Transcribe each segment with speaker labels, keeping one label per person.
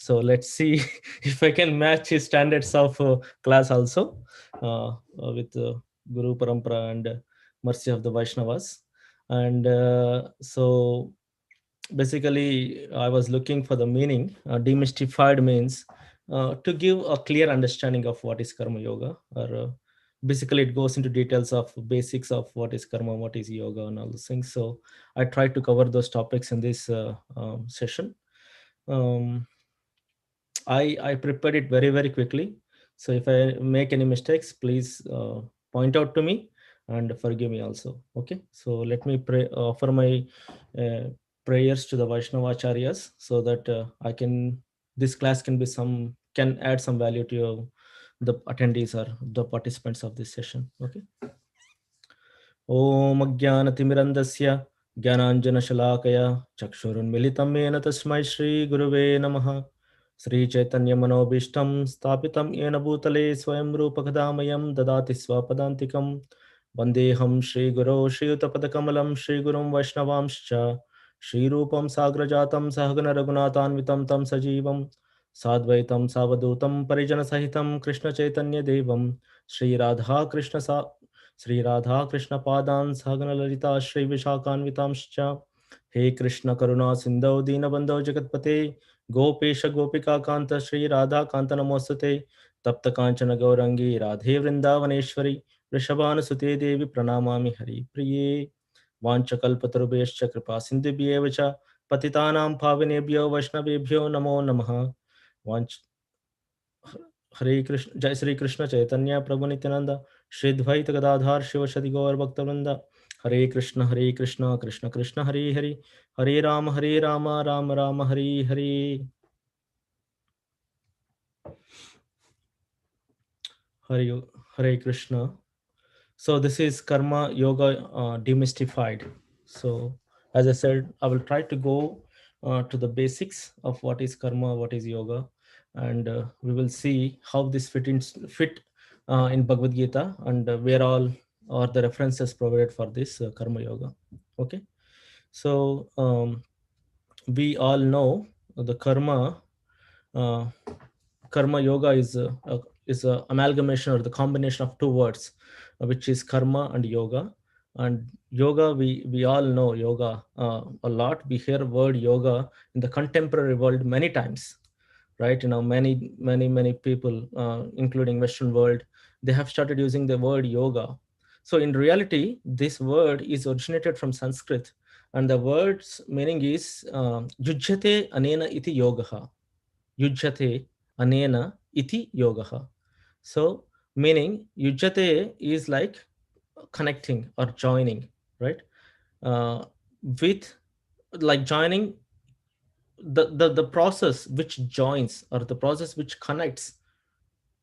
Speaker 1: So let's see if I can match his standards of class also, with Guru Parampara and mercy of the Vaishnavas. And so basically, I was looking for the meaning. Demystified means to give a clear understanding of what is Karma Yoga, or basically it goes into details of basics of what is Karma, what is Yoga, and all those things. So I tried to cover those topics in this session. Um, I prepared it very, very quickly. So if I make any mistakes, please point out to me and forgive me also. Okay. So let me offer my uh, prayers to the Vaishnavacharyas, so that this class can add some value to the attendees or the participants of this session. Okay. ॐ अज्ञानतिमिरन्दस्य ज्ञानाञ्जनशलाकया चक्षुरुन्मिलितं येन तस्मै श्रीगुरुवे नमः। श्रीचैतन्यमनोभीष्टं स्थापितं येन भूतले स्वयं रूपकदामयं ददाति स्वपदान्तिकं। वन्देऽहं श्रीगुरो श्रीयुतपदकमलं श्रीगुरुं वैष्णवांश्च श्रीरूपं साग्रजातं सहगणरघुनाथान्वितं तं सजीवं साद्वैतं सावधूतं परिजनसहितं कृष्णचैतन्यदेवं श्रीराधा श्रीराधा कृष्ण पादान सहगण ललिता श्री विशाखान्वितांश्च। हे कृष्ण करुणा सिंधौ दीनबंधौ जगतपते गोपेश गोपिका कांत श्री राधा कांत नमोस्तुते। तप्त कांचन गौरंगी राधे वृंदावनेश्वरी वृषभानुसुते देवी प्रणमामि हरि प्रिये। वाञ्छकल्पतरुभ्यश्च कृपा सिन्धुभ्येव च पतितानां पावनेभ्यो वैष्णवेभ्यो नमो नमः। वाञ्छ हरे कृष्ण, जय श्री कृष्ण चैतन्य प्रभु नित्यानंद श्री द्वैत गदाधार शिव सदि गौर भक्तवृंद। हरे कृष्ण कृष्ण कृष्ण हरे हरे, हरे Ram Ram Ram Hare Hare. Hare Hare Krishna. So this is Karma Yoga Demystified. So as I said, I will try to go to the basics of what is Karma, what is Yoga, and we will see how this fit in Bhagavad Gita, and where all are the references provided for this Karma Yoga. Okay, so we all know the uh, Karma Yoga is a amalgamation or the combination of two words, which is karma and yoga. And yoga, we all know yoga a lot. We hear word yoga in the contemporary world many times, right? Many people, including Western world, they have started using the word yoga. So in reality, this word is originated from Sanskrit, and the word's meaning is yujyate anena iti yogaha. Yujyate anena iti yogaha. So meaning yujyate is like connecting or joining, right? With like joining, the process which joins or the process which connects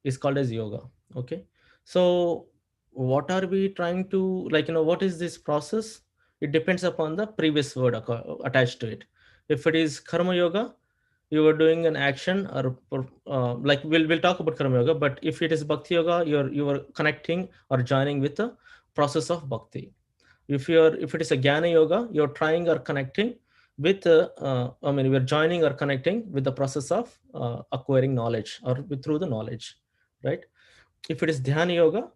Speaker 1: is called as yoga. Okay. So what are we trying to, what is this process? It depends upon the previous word attached to it. If it is karma yoga, you are doing an action, or like we'll talk about karma yoga. But if it is bhakti yoga, you are connecting or joining with the process of bhakti. If it is a jnana yoga, you're trying or connecting with we're joining or connecting with the process of acquiring knowledge, or through the knowledge, right? If it is dhyana yoga,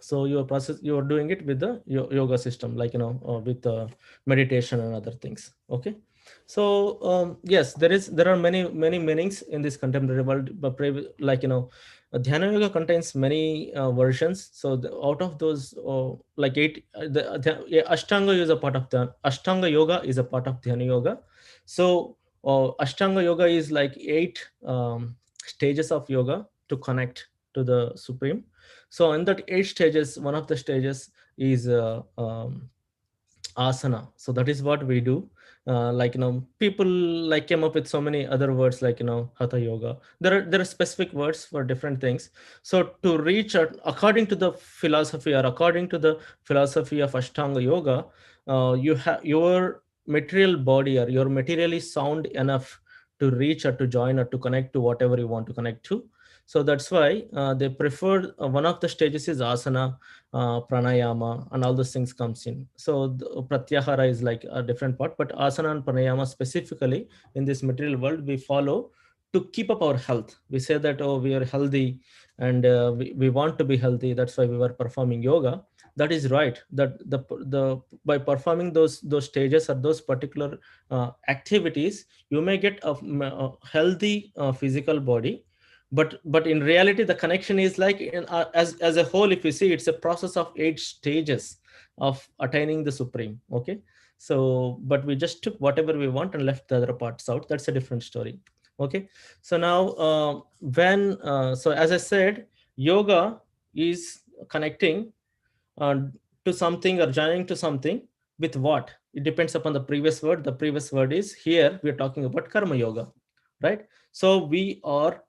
Speaker 1: so you are doing it with the yoga system, with meditation and other things. Okay. So yes, there are many meanings in this contemporary world, but dhyana yoga contains many versions. So out of those, like eight, ashtanga is a part of the ashtanga yoga is a part of dhyana yoga. So ashtanga yoga is like 8 stages of yoga to connect to the supreme. So in that 8 stages, one of the stages is asana. So that is what we do. People like came up with so many other words, hatha yoga. There are specific words for different things. So to reach according to the philosophy, or according to the philosophy of Ashtanga yoga, you have your material body, or you're materially sound enough to reach or to join or to connect to whatever you want to connect to. So that's why they prefer one of the stages is asana, pranayama, and all those things comes in. So pratyahara is like a different part, but asana and pranayama specifically in this material world we follow to keep up our health. We say that, oh, we are healthy, and we want to be healthy, that's why we were performing yoga. That is right, that the by performing those stages or those particular activities, you may get a healthy physical body. But in reality, the connection is like as a whole, if you see, it's a process of 8 stages of attaining the supreme. Okay, so but we just took whatever we want and left the other parts out. That's a different story. Okay, so now so as I said, yoga is connecting uh, to something or joining to something with what? It depends upon the previous word. The previous word is, here we are talking about karma yoga, right? So we are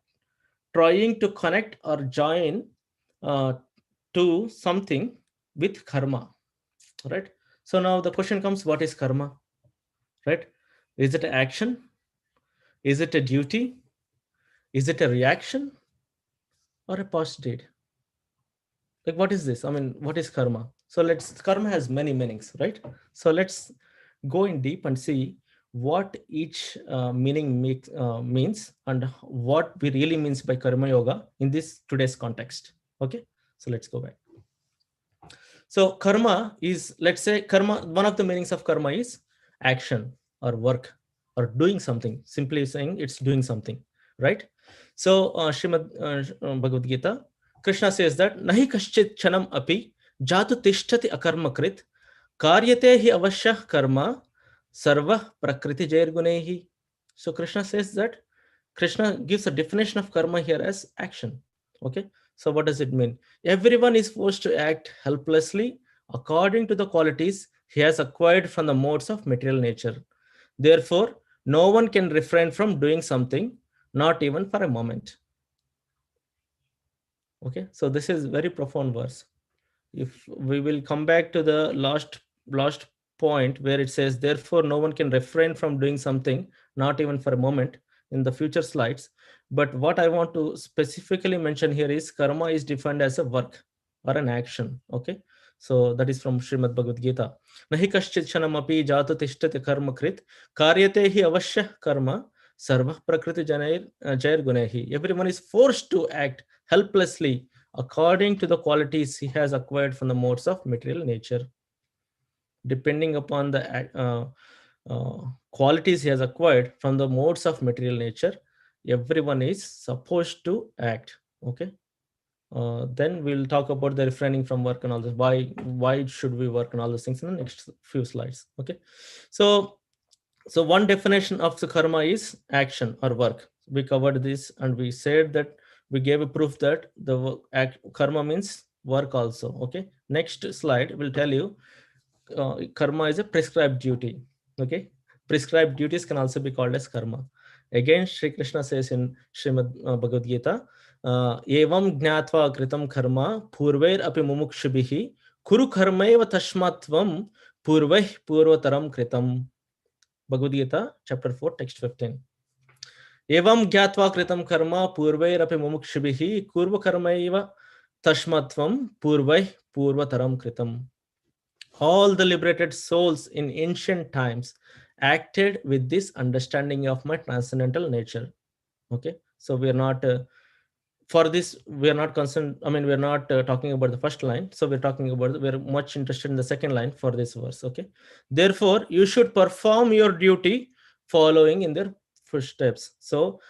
Speaker 1: trying to connect or join uh, to something with karma, right? So now the question comes, what is karma, right? Is it an action? Is it a duty? Is it a reaction or a past deed? Like, what is this? I mean, what is karma? So karma has many meanings, right? So let's go in deep and see what each means, and what we really means by karma yoga in this today's context. Okay, so let's go back. So karma is, let's say, karma, one of the meanings of karma is action or work or doing something. Simply saying, it's doing something, right? So Srimad Bhagavad Gita, Krishna says that nahi kaschit chanam api jatu tishtati akarma krit karyate hi avashyah karma sarva prakriti jairgunehi. So Krishna says that, Krishna gives a definition of karma here as action. Okay, so what does it mean? Everyone is forced to act helplessly according to the qualities he has acquired from the modes of material nature. Therefore, no one can refrain from doing something, not even for a moment. Okay, so this is very profound verse. If we will come back to the last point where it says, therefore no one can refrain from doing something, not even for a moment, in the future slides. But what I want to specifically mention here is, karma is defined as a work or an action. Okay, so that is from Srimad Bhagavad Gita. Nahi kaschit api jatu tishtati karma krit karyate hi avashya karma sarva prakriti jair gunehi. Everyone is forced to act helplessly according to the qualities he has acquired from the modes of material nature. Depending upon the qualities he has acquired from the modes of material nature, everyone is supposed to act. Okay, then we'll talk about the refraining from work and all this. Why should we work and all those things in the next few slides. Okay, so one definition of the karma is action or work. We covered this and we said that we gave a proof that the karma means work also. Okay, next slide will tell you karma is a prescribed duty. Okay, prescribed duties can also be called as karma. Again, Sri Krishna says in Srimad Bhagavad Gita, evam gnatva kritam karma purvair api mumukshubhihi kuru karmaiva tashmatvam purvaih purvataram kritam. Bhagavad Gita, chapter 4, text 15. Evam gyatva kritam karma purvairapi mumukshibhihi kurva karmaiva tashmatvam purvai purvataram kritam. All the liberated souls in ancient times acted with this understanding of my transcendental nature. Okay, so we are not for this, we are not concerned. I mean, we are not talking about the first line. So we're talking about, we're much interested in the second line for this verse. Okay, therefore you should perform your duty following in their footsteps. So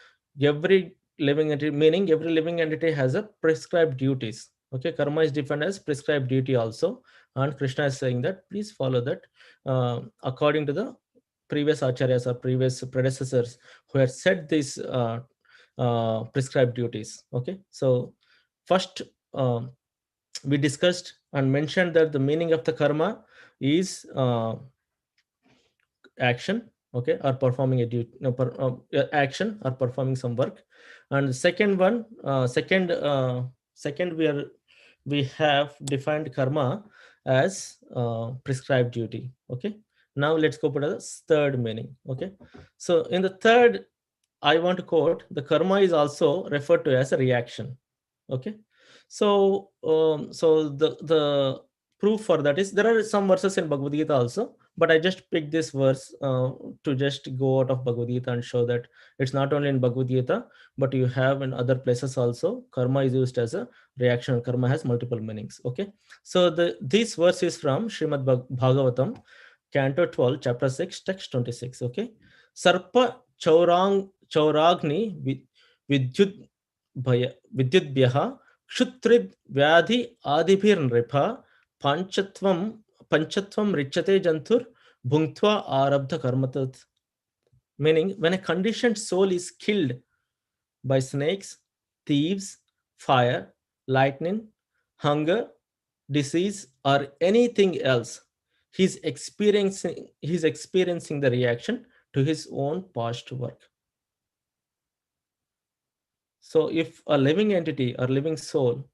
Speaker 1: every living entity, meaning every living entity has a prescribed duties. Okay, karma is defined as prescribed duty also, and Krishna is saying that please follow that according to the previous acharyas or previous predecessors who had set these prescribed duties. Okay, so first we discussed and mentioned that the meaning of the karma is action. Okay, or performing a duty, action or performing some work. And the second one, second we have defined karma as prescribed duty. Okay, now let's go to the third meaning. Okay, so in the third, I want to quote, the karma is also referred to as a reaction. Okay, so so the proof for that is, there are some verses in Bhagavad Gita also, but I just picked this verse to just go out of Bhagavad Gita and show that it's not only in Bhagavad Gita, but you have in other places also. Karma is used as a reaction. Karma has multiple meanings. Okay, so this verse is from Srimad Bhagavatam, Canto 12, Chapter 6, Text 26. Okay, Sarpa Chauragni Vidyut Vidyudbhyaha Kshutrid Vyadhi Adibhir Nripa Panchatvam Panchatvam Richate Jantur Bhunktva Arabdha Karmatat. Meaning, when a conditioned soul is killed by snakes, thieves, fire, lightning, hunger, disease, or anything else, he's experiencing the reaction to his own past work. So if a living entity or living soul,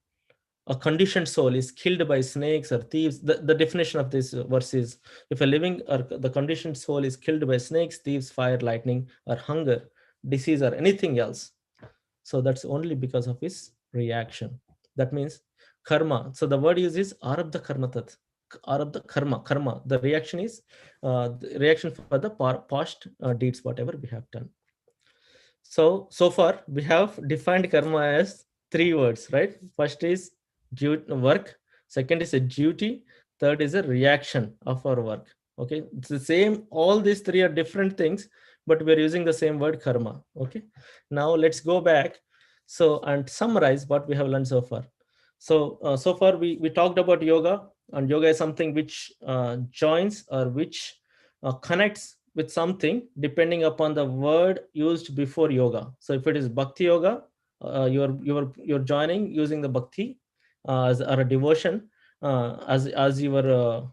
Speaker 1: a conditioned soul, is killed by snakes or thieves, the definition of this verse is, if a living or the conditioned soul is killed by snakes, thieves, fire, lightning, or hunger, disease, or anything else, so that's only because of his reaction. That means karma. So the word used is arabdha karmatat. Arabdha karma. The reaction is the reaction for the past deeds, whatever we have done. So far we have defined karma as three words, right? First is work, second is a duty, third is a reaction of our work. Okay, it's the same. All these three are different things, but we're using the same word karma. Okay, now let's go back and summarize what we have learned so far. So far we talked about yoga, and yoga is something which joins or which connects with something depending upon the word used before yoga. So if it is bhakti yoga, you're joining using the bhakti or a devotion as your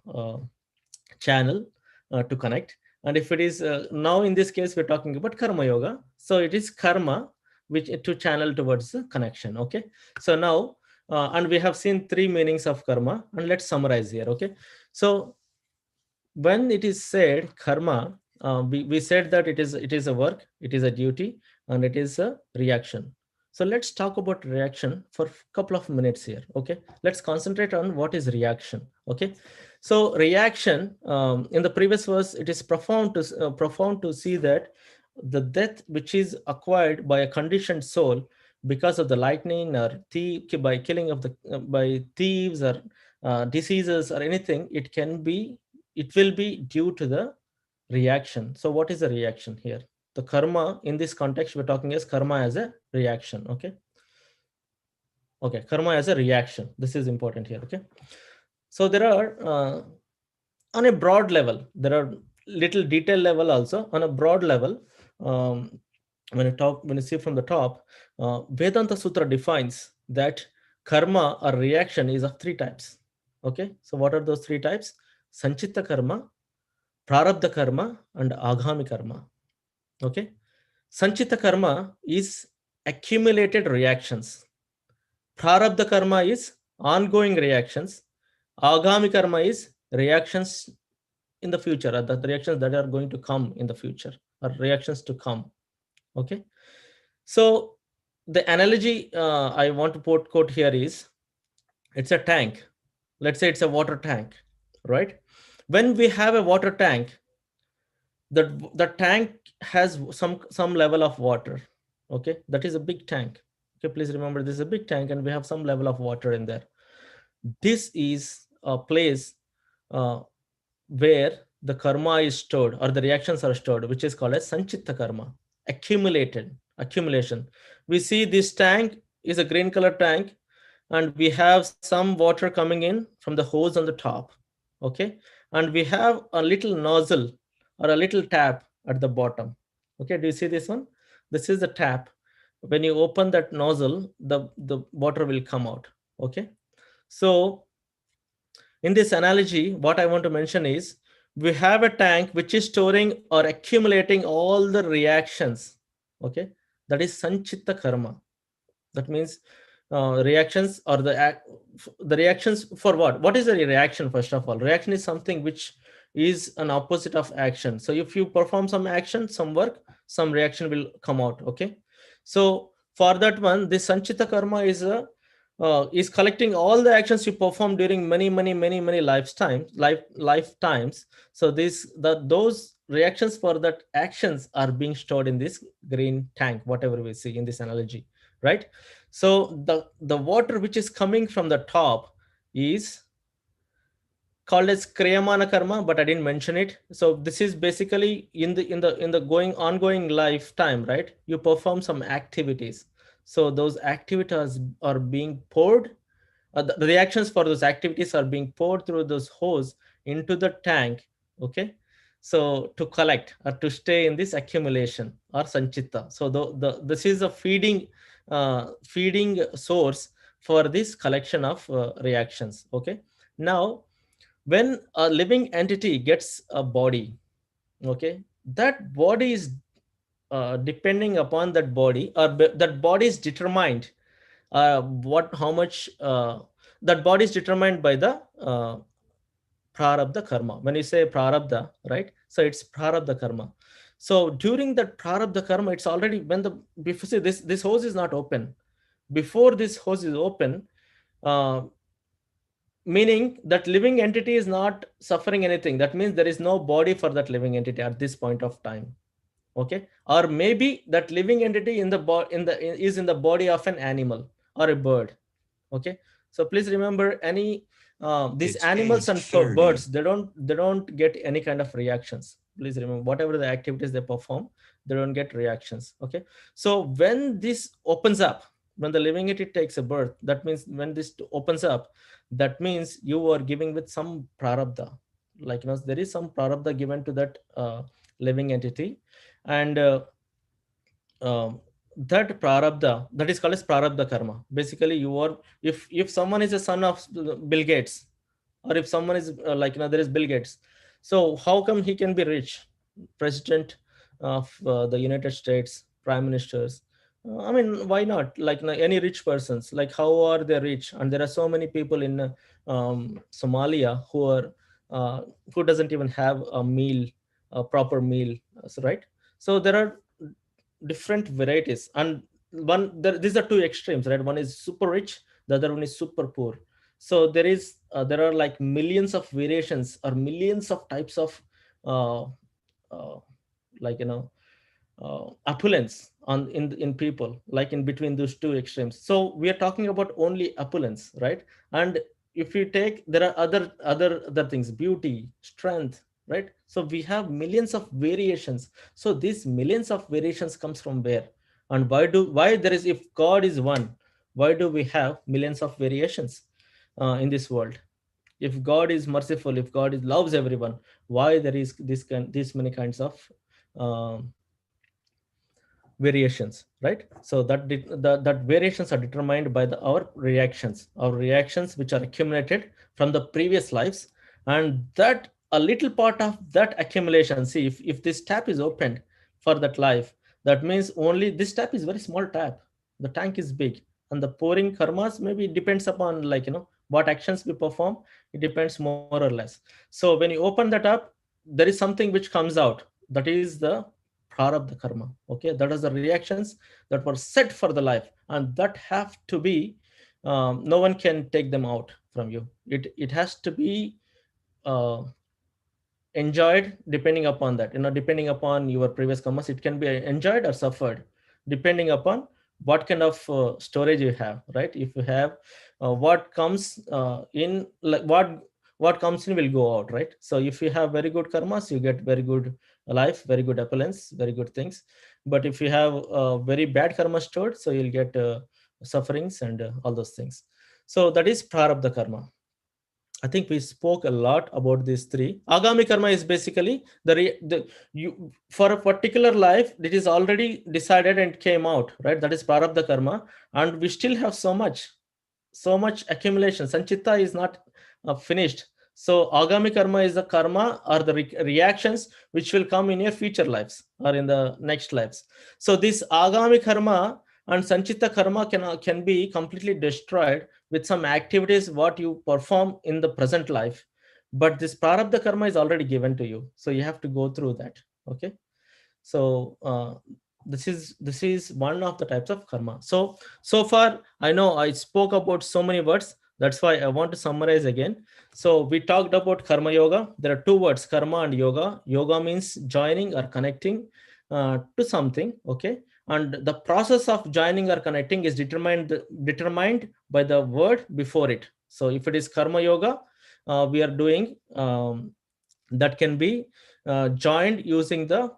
Speaker 1: channel to connect. And if it is now in this case we're talking about karma yoga, so it is karma which to channel towards the connection. Okay, so now and we have seen three meanings of karma, and let's summarize here. Okay, so when it is said karma, we said that it is a work, it is a duty, and it is a reaction. So let's talk about reaction for a couple of minutes here. Okay, let's concentrate on what is reaction. Okay, so reaction, in the previous verse, it is profound to see that the death which is acquired by a conditioned soul because of the lightning or by killing of the by thieves or diseases or anything, it will be due to the reaction. So what is the reaction here? The karma in this context we're talking is karma as a reaction. Okay, karma as a reaction, this is important here. Okay, so there are on a broad level, there are little detail level also. On a broad level, um, when you see from the top, Vedanta Sutra defines that karma or reaction is of three types. Okay, so what are those three types? Sanchitta karma, prarabdha karma, and agami karma. Okay, Sanchita karma is accumulated reactions. Prarabdha karma is ongoing reactions. Agami karma is reactions in the future, or the reactions that are going to come in the future, or reactions to come. Okay, so the analogy I want to quote here is, it's a tank. Let's say it's a water tank, right? When we have a water tank, the tank has some level of water. Okay, that is a big tank. Okay, please remember, this is a big tank and we have some level of water in there. This is a place where the karma is stored, or the reactions are stored, which is called as sanchitta karma, accumulation. We see this tank is a green color tank, and we have some water coming in from the hose on the top. Okay, and we have a little nozzle or a little tap at the bottom. Okay, do you see this one? This is the tap. When you open that nozzle, the water will come out. Okay, so in this analogy, what I want to mention is, we have a tank which is storing or accumulating all the reactions. Okay, that is sanchitta karma. That means reactions, or the reactions for what? What is a reaction? First of all, reaction is something which is an opposite of action. So if you perform some action, some work, some reaction will come out. Okay, so for that one, this sanchita karma is a is collecting all the actions you perform during many lifetimes. So those reactions for that actions are being stored in this green tank, whatever we see in this analogy, right? So the water which is coming from the top is called as kriyamana karma, but I didn't mention it. So this is basically in the going ongoing lifetime, right? You perform some activities. So those activities are being poured, the reactions for those activities are being poured through those hose into the tank. Okay, so to collect or to stay in this accumulation or sanchita. So this is a feeding source for this collection of reactions. Okay, now when a living entity gets a body, okay, that body is depending upon that body, or that body is determined, what how much that body is determined by the prarabdha karma. When you say prarabdha, right, so it's prarabdha karma. So during that prarabdha karma, it's already when the before, see, this hose is not open. Before this hose is open, uh, meaning that living entity is not suffering anything. That means there is no body for that living entity at this point of time. Okay, or maybe that living entity is in the body of an animal or a bird. Okay, so please remember, any these
Speaker 2: It's
Speaker 1: animals and
Speaker 2: age 30.
Speaker 1: birds, they don't get any kind of reactions. Please remember, whatever the activities they perform, they don't get reactions. Okay, so when this opens up, when the living entity takes a birth, that means when this opens up, that means you are giving with some prarabdha. Like, there is some prarabdha given to that living entity. And um, that prarabdha, that is called as prarabdha karma. Basically, you are, if someone is a son of Bill Gates, or if someone is there is Bill Gates, so how come he can be rich, president of the United States, prime ministers? I mean, why not? Like, any rich persons, like, how are they rich? And there are so many people in Somalia uh, who doesn't even have a meal, a proper meal. So, right, so there are different varieties. And these are two extremes, right? One is super rich, the other one is super poor. So there are like millions of variations or millions of types of uh, uh, like opulence in people, like in between those two extremes. So we are talking about only opulence, right? And if you take, there are other things, beauty, strength, right? So we have millions of variations. So these millions of variations comes from where? And why there is, if God is one, why do we have millions of variations in this world? If God is merciful, if God loves everyone, why there is this many kinds of um, variations, right? So that variations are determined by our reactions which are accumulated from the previous lives. And that a little part of that accumulation, see, if this tap is opened for that life, that means only this tap is very small tap, the tank is big, and the pouring karmas maybe depends upon, what actions we perform. It depends more or less. So when you open that up, there is something which comes out, that is the prarabdha karma. Okay, that is the reactions that were set for the life, and that have to be, no one can take them out from you. It has to be uh, enjoyed, depending upon that, depending upon your previous karmas, it can be enjoyed or suffered, depending upon what kind of storage you have, right? If you have what comes in, like what comes in will go out, right? So if you have very good karmas, you get very good life, very good opulence, very good things. But if you have very bad karma stored, so you'll get sufferings and all those things. So that is prarabdha karma. I think we spoke a lot about these three. Agami karma is basically the you, for a particular life that is already decided and came out, right? That is prarabdha karma, and we still have so much accumulation. Sanchita is not finished. So agami karma is the karma or the reactions which will come in your future lives or in the next lives. So this agami karma and sanchita karma can be completely destroyed with some activities what you perform in the present life. But this prarabdha karma is already given to you, so you have to go through that. Okay, so this is one of the types of karma. So far I know I spoke about so many words. That's why I want to summarize again. So we talked about karma yoga. There are two words, karma and yoga. Yoga means joining or connecting to something. Okay, and the process of joining or connecting is determined by the word before it. So if it is karma yoga, we are doing that can be joined using the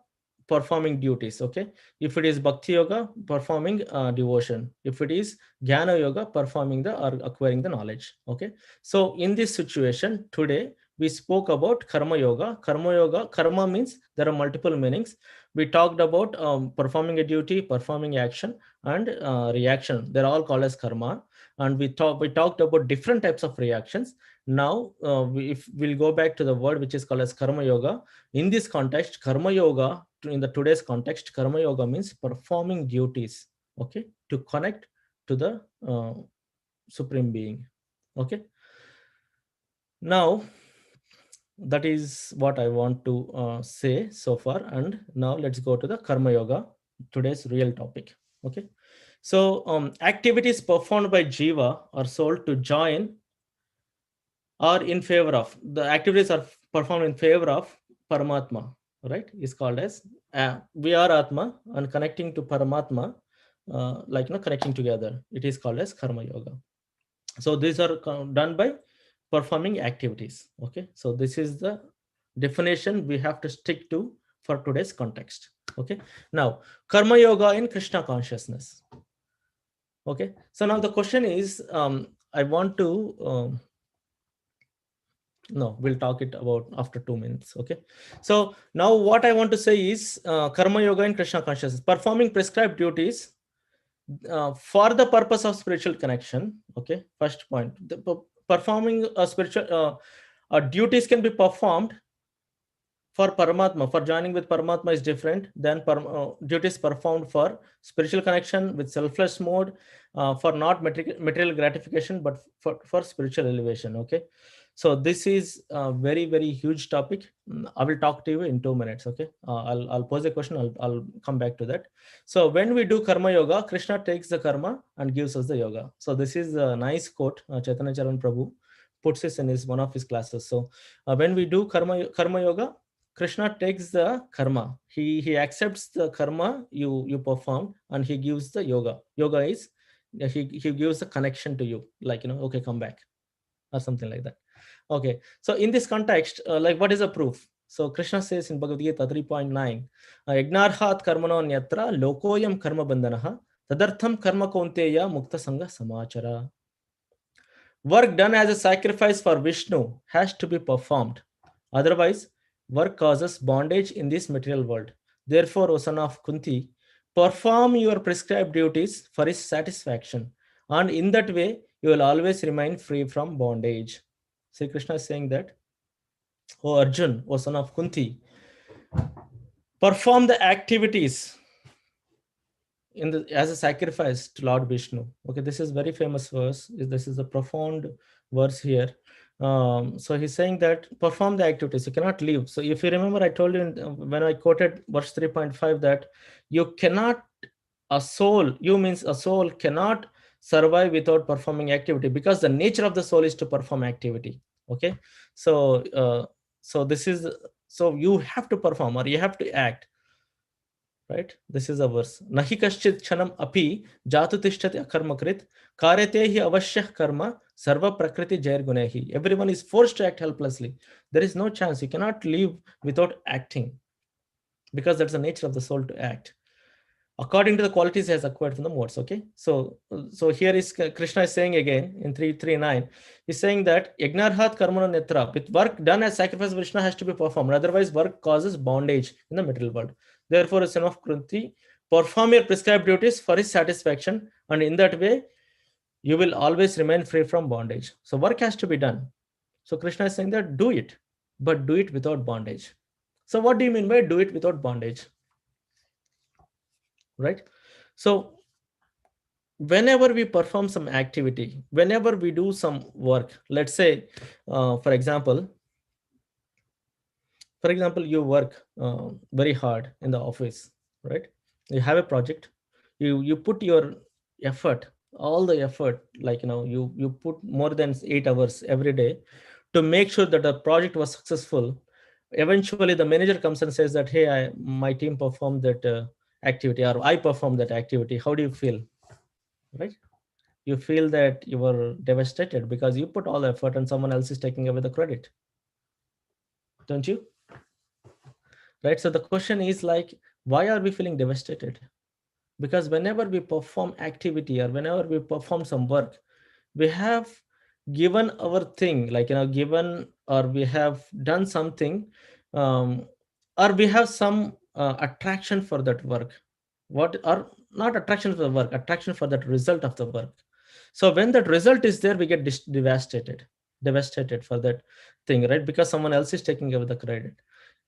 Speaker 1: performing duties. Okay, if it is bhakti yoga, performing devotion. If it is jnana yoga, performing the or acquiring the knowledge. Okay, so in this situation today we spoke about karma yoga. Karma yoga, karma means there are multiple meanings. We talked about performing a duty, performing action, and reaction. They're all called as karma. And we talked about different types of reactions. Now if we'll go back to the word which is called as karma yoga. In this context, karma yoga, in the today's context, karma yoga means performing duties, okay, to connect to the supreme being. Okay, now that is what I want to say so far. And now let's go to the karma yoga, today's real topic. Okay, so activities performed by jiva or soul to join or in favor of, the activities are performed in favor of Paramatma, right? Is called as we are Atma and connecting to Paramatma, like connecting together. It is called as Karma Yoga. So these are done by performing activities. Okay, so this is the definition we have to stick to for today's context. Okay, now Karma Yoga in Krishna consciousness. Okay, so now the question is, I want to. No, we'll talk it about after 2 minutes. Okay, so now what I want to say is karma yoga in Krishna consciousness, performing prescribed duties for the purpose of spiritual connection. Okay, first point, performing a spiritual duties can be performed for Paramatma. For joining with Paramatma is different than duties performed for spiritual connection with selfless mode, for not material gratification, but for spiritual elevation. Okay, so this is a very, very huge topic. I will talk to you in 2 minutes. Okay, I'll pose a question. I'll come back to that. So when we do karma yoga, Krishna takes the karma and gives us the yoga. So this is a nice quote. Chaitanya Charan Prabhu puts this in one of his classes. So when we do karma yoga, Krishna takes the karma. He accepts the karma you perform, and he gives the yoga. Yoga is he gives the connection to you, like okay, come back, or something like that. Okay, so in this context, like what is the proof? So Krishna says in Bhagavad Gita 3.9, Yagnarhat karmano nyatra lokoyam karma bandhanaha tadartham karma kaunteya mukta sangha samachara. Work done as a sacrifice for Vishnu has to be performed. Otherwise, work causes bondage in this material world. Therefore, O son of Kunti, perform your prescribed duties for his satisfaction, and in that way, you will always remain free from bondage. Sri Krishna is saying that, O Arjun, O son of Kunti, perform the activities as a sacrifice to Lord Vishnu. Okay, this is very famous verse. This is a profound verse here. So he's saying that perform the activities. You cannot leave. So if you remember, I told you when I quoted verse 3.5 that you cannot, a soul cannot survive without performing activity, because the nature of the soul is to perform activity. Okay, so so you have to perform, or you have to act. Right, this is a verse. Nahi kaschit chanam api jatu tishtati akarmakrit karyate hi avashyah karma sarva prakriti jair gunehi. Everyone is forced to act helplessly. There is no chance. You cannot live without acting, because that's the nature of the soul to act according to the qualities he has acquired from the modes. Okay, so here is Krishna is saying again in 3:39. He's saying that Yagnarhat karmano netra, with work done as sacrifice, Krishna has to be performed. Otherwise, work causes bondage in the material world. Therefore, son of Kunti, perform your prescribed duties for his satisfaction, and in that way, you will always remain free from bondage. So work has to be done. So Krishna is saying that do it, but do it without bondage. So what do you mean by do it without bondage? Right? So whenever we perform some activity, whenever we do some work, let's say, for example, you work very hard in the office, right? You have a project, you put your effort, all the effort, like you put more than 8 hours every day to make sure that the project was successful. Eventually the manager comes and says that, hey, my team performed that activity, or I performed that activity. How do you feel? Right? You feel that you were devastated because you put all the effort and someone else is taking away the credit, don't you? Right? So the question is like, why are we feeling devastated? Because whenever we perform activity or whenever we perform some work, we have given our thing, like given, or we have done something, um, or we have some attraction for that work. What, or not attraction for the work, attraction for that result of the work. So when that result is there, we get devastated for that thing, right? Because someone else is taking over the credit.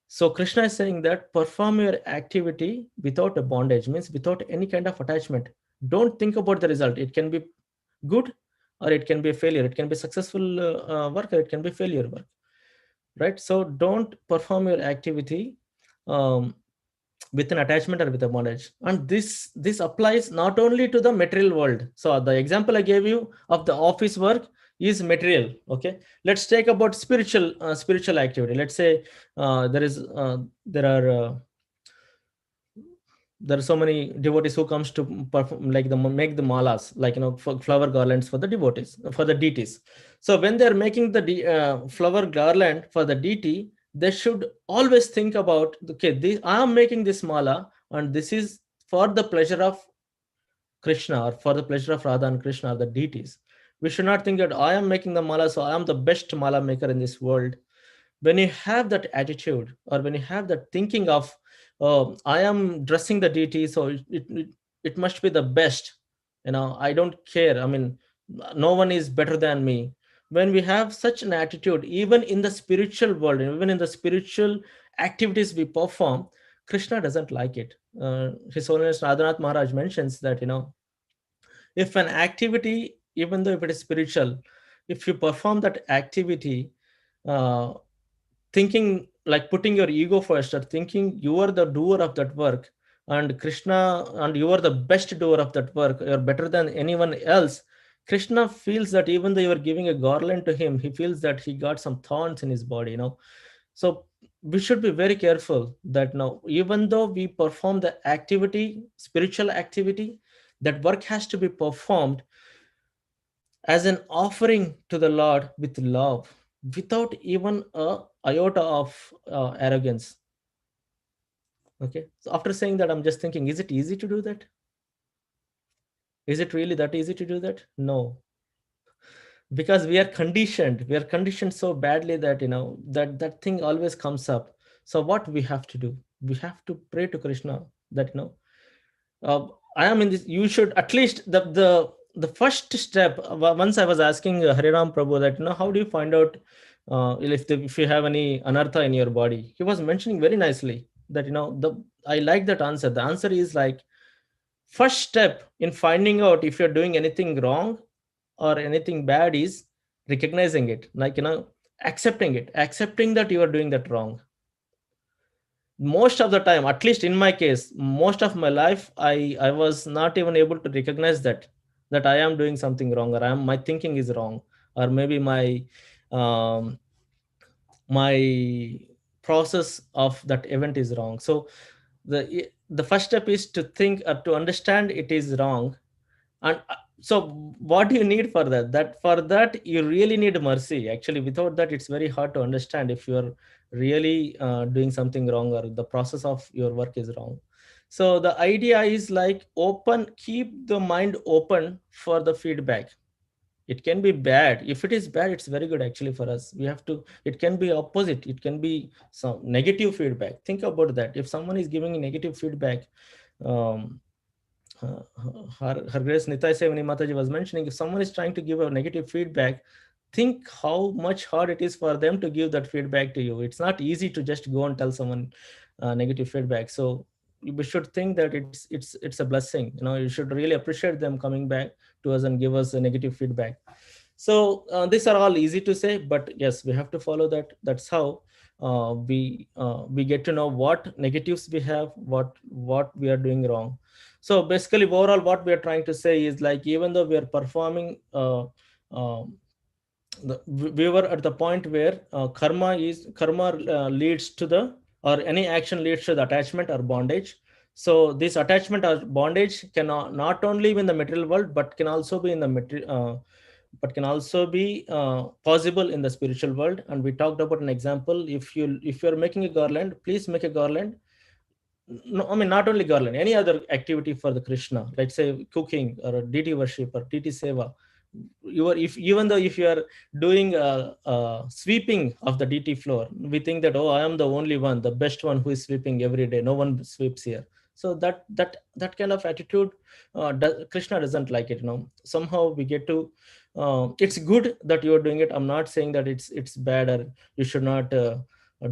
Speaker 1: So Krishna is saying that perform your activity without a bondage, means without any kind of attachment. Don't think about the result. It can be good or it can be a failure. It can be successful work or it can be failure work, right? So don't perform your activity um, with an attachment or with a bondage. And this applies not only to the material world. So the example I gave you of the office work is material. Okay, let's take about spiritual activity. Let's say there are there are so many devotees who comes to perform, like the make the malas, like for flower garlands for the devotees, for the deities. So when they're making the flower garland for the deity, they should always think about, okay, I am making this mala and this is for the pleasure of Krishna, or for the pleasure of Radha and Krishna, or the deities. We should not think that I am making the mala, so I am the best mala maker in this world. When you have that attitude, or when you have that thinking of, I am dressing the deity, so it must be the best, I don't care, I mean, no one is better than me. When we have such an attitude, even in the spiritual world, even in the spiritual activities we perform, Krishna doesn't like it. His Holiness Radhanath Maharaj mentions that, if an activity, even though if it is spiritual, if you perform that activity uh, thinking, like putting your ego first, or thinking you are the doer of that work, and Krishna, and you are the best doer of that work, you're better than anyone else, Krishna feels that even though you are giving a garland to him, he feels that he got some thorns in his body. So we should be very careful that now, even though we perform the activity, spiritual activity, that work has to be performed as an offering to the Lord with love, without even a iota of arrogance. Okay. So after saying that, I'm just thinking, is it easy to do that? Is it really that easy to do that? No, because we are conditioned so badly that that thing always comes up. So what we have to do, we have to pray to Krishna that uh, I am in this. You should at least the first step. Once I was asking Hariram Prabhu that how do you find out if you have any anartha in your body? He was mentioning very nicely that the I like that answer. The answer is like, first step in finding out if you're doing anything wrong or anything bad is recognizing it, like accepting it, accepting that you are doing that wrong. Most of the time, at least in my case, most of my life, I was not even able to recognize that I am doing something wrong, or my thinking is wrong, or maybe um, my process of that event is wrong. So the first step is to think, or to understand it is wrong. And so what do you need for that for that you really need mercy. Actually, without that, it's very hard to understand if you're really doing something wrong, or the process of your work is wrong. So the idea is like, keep the mind open for the feedback. It can be bad. If it is bad, it's very good actually for us. We have to, it can be opposite, it can be some negative feedback. Think about that. If someone is giving negative feedback, um, her Grace Nitai Sevani Mataji was mentioning, if someone is trying to give a negative feedback, think how much hard it is for them to give that feedback to you. It's not easy to just go and tell someone negative feedback. So we should think that it's a blessing. You should really appreciate them coming back to us and give us a negative feedback. So these are all easy to say, but yes, we have to follow that. That's how we get to know what negatives we have, what we are doing wrong. So basically, overall, what we are trying to say is like, even though we are performing, um, we were at the point where karma leads to the, or any action leads to the attachment or bondage. So this attachment or bondage can not only be in the material world, but can also be in the material, can also be possible in the spiritual world. And we talked about an example. If you're making a garland, please make a garland. No, I mean, not only garland, any other activity for the Krishna, let's say cooking or a deity worship or deity seva. You are, if even though if you are doing sweeping of the DT floor, we think that, oh, I am the only one, the best one who is sweeping every day. No one sweeps here. So that kind of attitude, Krishna doesn't like it. Somehow we get to. It's good that you are doing it. I'm not saying that it's bad or you should not.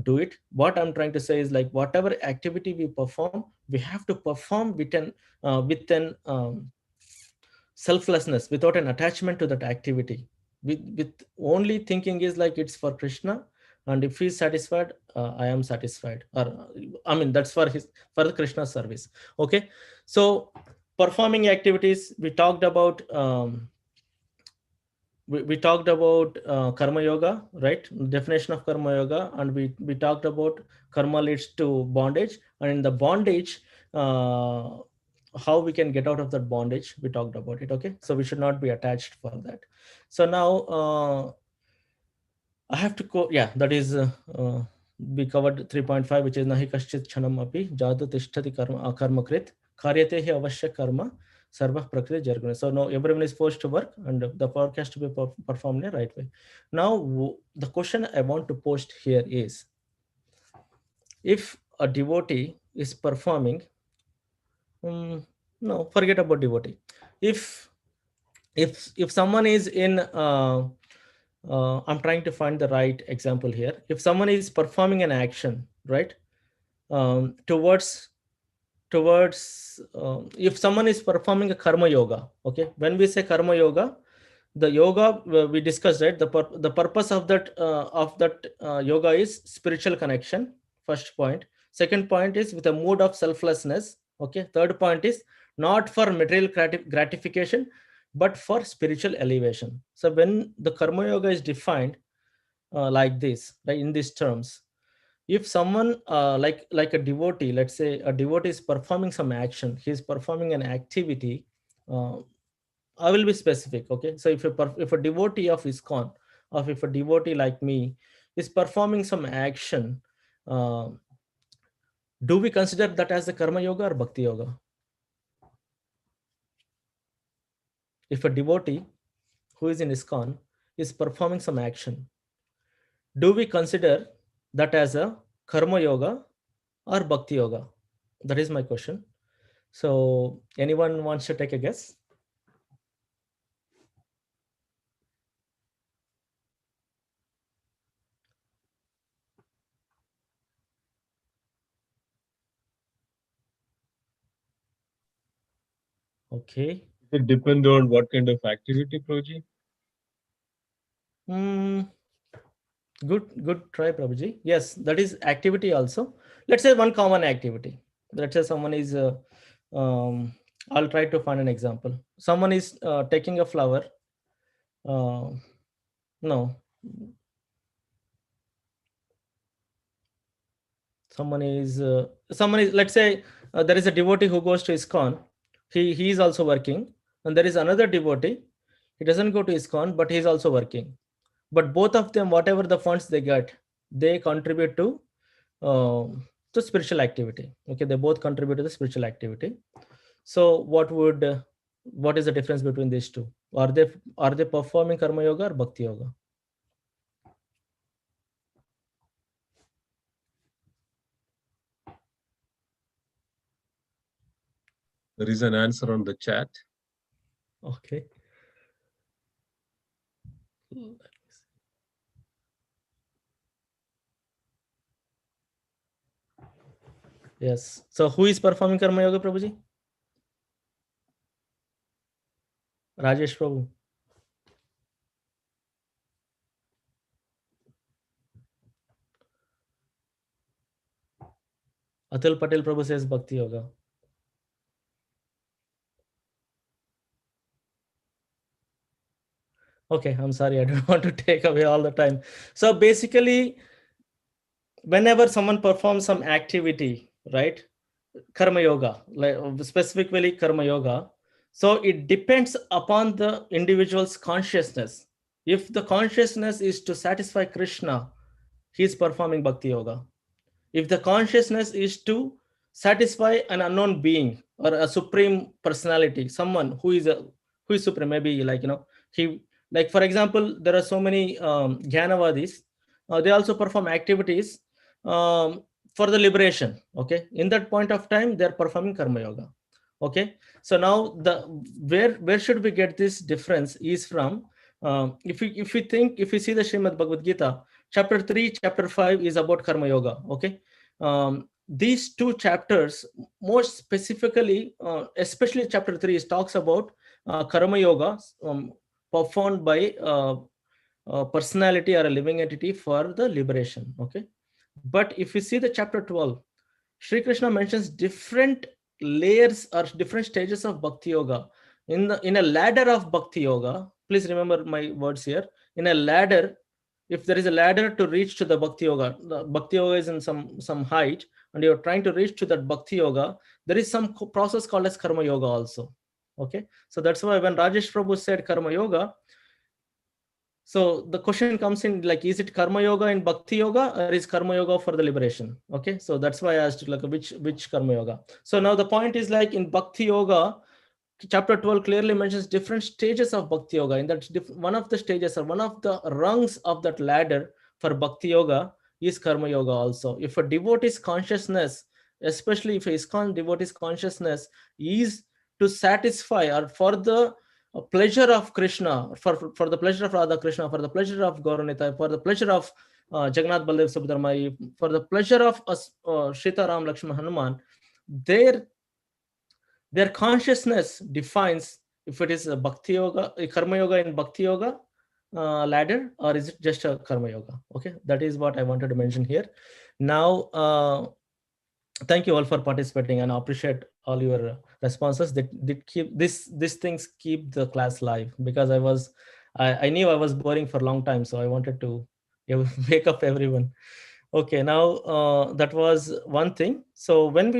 Speaker 1: Do it. What I'm trying to say is like, whatever activity we perform, we have to perform with an selflessness, without an attachment to that activity, with only thinking is like it's for Krishna. And if he's satisfied, I am satisfied, or I mean, that's for the Krishna service. Okay. So performing activities, we talked about, we talked about karma yoga, right? Definition of karma yoga. And we talked about karma leads to bondage, and in the bondage, uh, how we can get out of that bondage, we talked about it. Okay, so we should not be attached for that. So now, I have to go. Yeah, that is, we covered 3.5, which is nahi kaschit chanam api jatu tishtati karma krit karyate hi avashya karma sarva prakriti jarguna. So now everyone is forced to work, and the work has to be performed in the right way. Now, the question I want to post here is, if a devotee is performing, no, forget about devotee. If if if someone is in, I'm trying to find the right example here. If someone is performing an action, right, towards if someone is performing a karma yoga. Okay, when we say karma yoga, the yoga, we discussed, right, the purpose of that yoga is spiritual connection. First point. Second point is with a mood of selflessness. Okay. Third point is not for material gratification, but for spiritual elevation. So when the karma yoga is defined like this, right, in these terms, if someone, like a devotee, let's say a devotee is performing some action, he's performing an activity. uh, I will be specific. Okay, so if a devotee of ISKCON, or if a devotee like me is performing some action, uh, do we consider that as a karma yoga or bhakti yoga? If a devotee who is in ISKCON is performing some action, do we consider that as a karma yoga or bhakti yoga? That is my question. So anyone wants to take a guess? Okay.
Speaker 2: It depends on what kind of activity, Proji.
Speaker 1: Hmm. Good try, Prabhuji. Yes, that is activity also. Let's say one common activity. Let's say someone is, I'll try to find an example. Someone is taking a flower. Uh, no, someone is. Let's say there is a devotee who goes to ISKCON. He is also working, and there is another devotee. He doesn't go to ISKCON, but he is also working. But both of them, whatever the funds they get, they contribute to spiritual activity. Okay, they both contribute to the spiritual activity. So what is the difference between these two? Are they performing karma yoga or bhakti yoga?
Speaker 2: There is an answer on the chat.
Speaker 1: Okay. Yes. So who is performing karma yoga, Prabhuji? Rajesh Prabhu. Atul Patel Prabhu says Bhakti Yoga. Okay, I'm sorry, I don't want to take away all the time. So basically, whenever someone performs some activity, right? Karma yoga, like specifically karma yoga. So it depends upon the individual's consciousness. If the consciousness is to satisfy Krishna, he is performing bhakti yoga. If the consciousness is to satisfy an unknown being or a supreme personality, someone who is supreme, maybe like he, like for example, there are so many Jnanavadis. They also perform activities um, for the liberation. Okay, in that point of time, they are performing karma yoga. Okay, so now the where should we get this difference is from, if we see the Srimad Bhagavad Gita, chapter 3, chapter 5 is about karma yoga. Okay, these two chapters, more specifically, especially chapter 3, is talks about karma yoga performed by a personality or a living entity for the liberation. Okay, but if you see the chapter 12, Sri Krishna mentions different layers or different stages of bhakti yoga. In a ladder of bhakti yoga, please remember my words here. In a ladder, if there is a ladder to reach to the bhakti yoga is in some height, and you're trying to reach to that bhakti yoga, there is some process called as karma yoga also. Okay, so that's why when Rajesh Prabhu said karma yoga, so the question comes in, like, is it karma yoga in bhakti yoga, or is karma yoga for the liberation? Okay, so that's why I asked, like, which karma yoga. So now the point is, like, in bhakti yoga, chapter 12 clearly mentions different stages of bhakti yoga. In that, one of the stages or one of the rungs of that ladder for bhakti yoga is karma yoga also. If a devotee's consciousness, especially if a ISKCON devotee's consciousness is to satisfy or for the pleasure of Krishna, for the pleasure of Radha Krishna, for the pleasure of Gauranita, for the pleasure of Jagannath Baldev Subramai, for the pleasure of Sita Ram Lakshman Hanuman, their their consciousness defines if it is a bhakti yoga, a karma yoga in bhakti yoga ladder, or is it just a karma yoga. Okay, that is what I wanted to mention here. Now, thank you all for participating, and I appreciate all your responses. That did keep these things keep the class live, because I knew I was boring for a long time, so I wanted to wake up everyone. Okay, now that was one thing. So when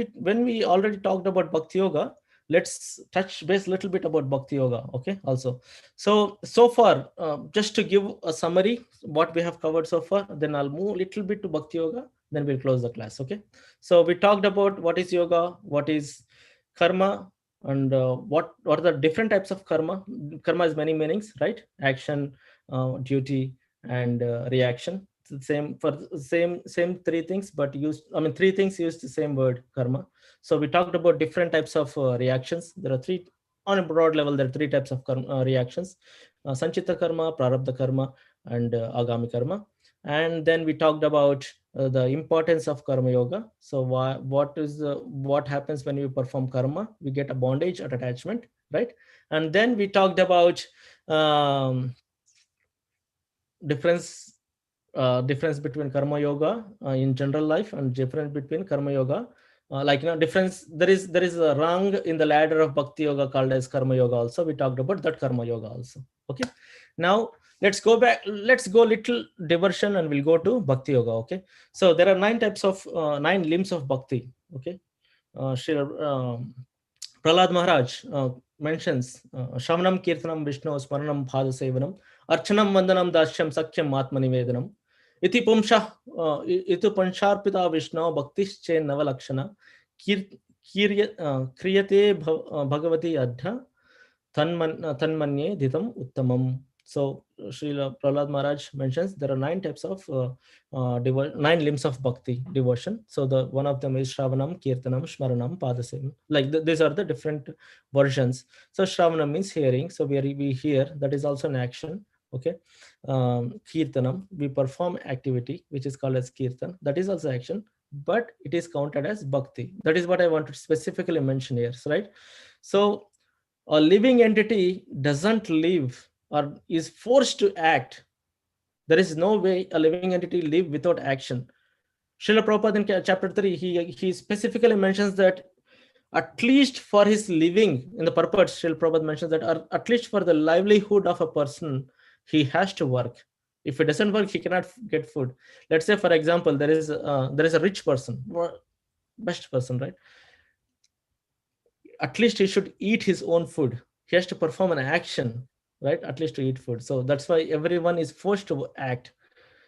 Speaker 1: we already talked about bhakti yoga, let's touch base a little bit about bhakti yoga. Okay, also, so far, just to give a summary what we have covered so far, then I'll move a little bit to bhakti yoga, then we'll close the class. Okay, so we talked about what is yoga, what is karma, and what are the different types of karma. Karma has many meanings, right? Action, duty, and reaction. It's the same for same three things, but used, I mean, three things used the same word, karma. So we talked about different types of reactions. There are three, on a broad level, there are three types of reactions: sanchita karma, prarabdha karma, and agami karma. And then we talked about the importance of karma yoga. So what happens when we perform karma? We get a bondage or attachment, right? And then we talked about um, difference difference between karma yoga in general life, and difference between karma yoga, like, difference, there is a rung in the ladder of bhakti yoga called as karma yoga also. We talked about that karma yoga also. Okay, now let's go back, let's go little diversion, and we'll go to bhakti yoga. Okay, so there are nine limbs of bhakti. Okay, Sri Prahlad Maharaj mentions Shravanam Kirtanam Vishnu Smaranam Pada Sevanam Archanam Vandanam Dashyam Sakyam Atmanivedanam Iti Pumsha Itu Pansharpita Vishnu Bhaktische Navalakshana Kriyate Bhagavati Adha Tanmanye Ditam Uttamam. So Srila Prahlad Maharaj mentions there are nine types of nine limbs of bhakti devotion. So the one of them is Shravanam, Kirtanam, Shmaranam, Padasem. Like these are the different versions. So Shravanam means hearing. So we hear, that is also an action. Okay. Kirtanam, we perform activity which is called as Kirtan. That is also action, but it is counted as bhakti. That is what I want to specifically mention here. So, right. So a living entity doesn't live or is forced to act. There is no way a living entity live without action. Srila Prabhupada in chapter 3, he specifically mentions that at least for his living, in the purport, Srila Prabhupada mentions that at least for the livelihood of a person, he has to work. If it doesn't work, he cannot get food. Let's say, for example, there is a rich person, best person, right? At least he should eat his own food. He has to perform an action, right? At least to eat food. So that's why everyone is forced to act.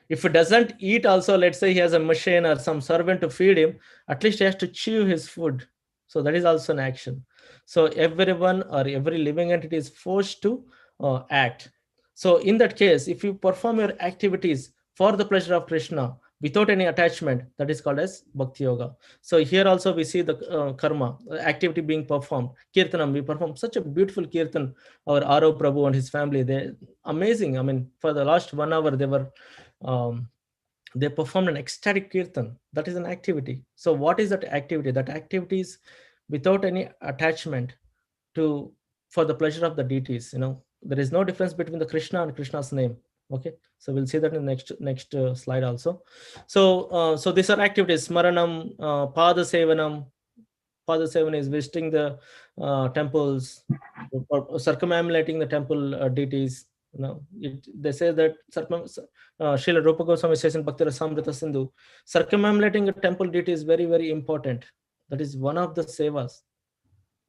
Speaker 1: If he doesn't eat also, let's say he has a machine or some servant to feed him, at least he has to chew his food. So that is also an action. So everyone or every living entity is forced to act. So in that case, if you perform your activities for the pleasure of Krishna without any attachment, that is called as Bhakti Yoga. So here also we see the karma, activity being performed. Kirtanam, we perform such a beautiful kirtan. Our Aro Prabhu and his family, they amazing. I mean, for the last 1 hour, um, they performed an ecstatic kirtan. That is an activity. So what is that activity? That activity is without any attachment to, for the pleasure of the deities. There is no difference between the Krishna and Krishna's name. Okay, so we'll see that in the next slide also. So these are activities: smaranam, pada sevanam. Pada sevan is visiting the temples, or circumambulating the temple deities. They say that Srila Rupa Goswami says in Bhakti Rasamrita Sindhu, circumambulating a temple deity is very, very important. That is one of the sevas,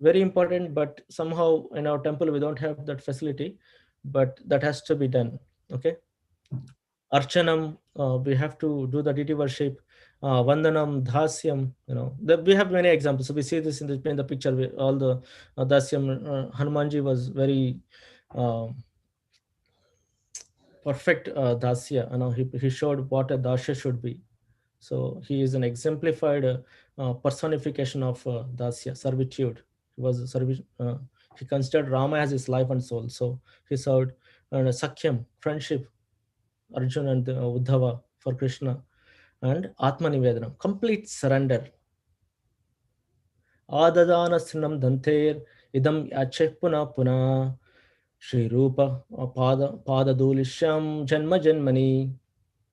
Speaker 1: very important. But somehow in our temple we don't have that facility, but that has to be done. Okay. Archanam, we have to do the deity worship. Vandanam, Dhasyam, we have many examples. So we see this in the picture where all the Dhasyam. Hanumanji was very perfect Dasya. He showed what a Dasya should be. So he is an exemplified personification of Dasya, servitude. He was a he considered Rama as his life and soul. So he served Sakyam, friendship, Arjuna and Uddhava for Krishna, and Atma Nivedanam, complete surrender. Adadana Sinam Danter Idam Yache Puna Puna Shri Rupa Pada Dulisham Janma Janmani.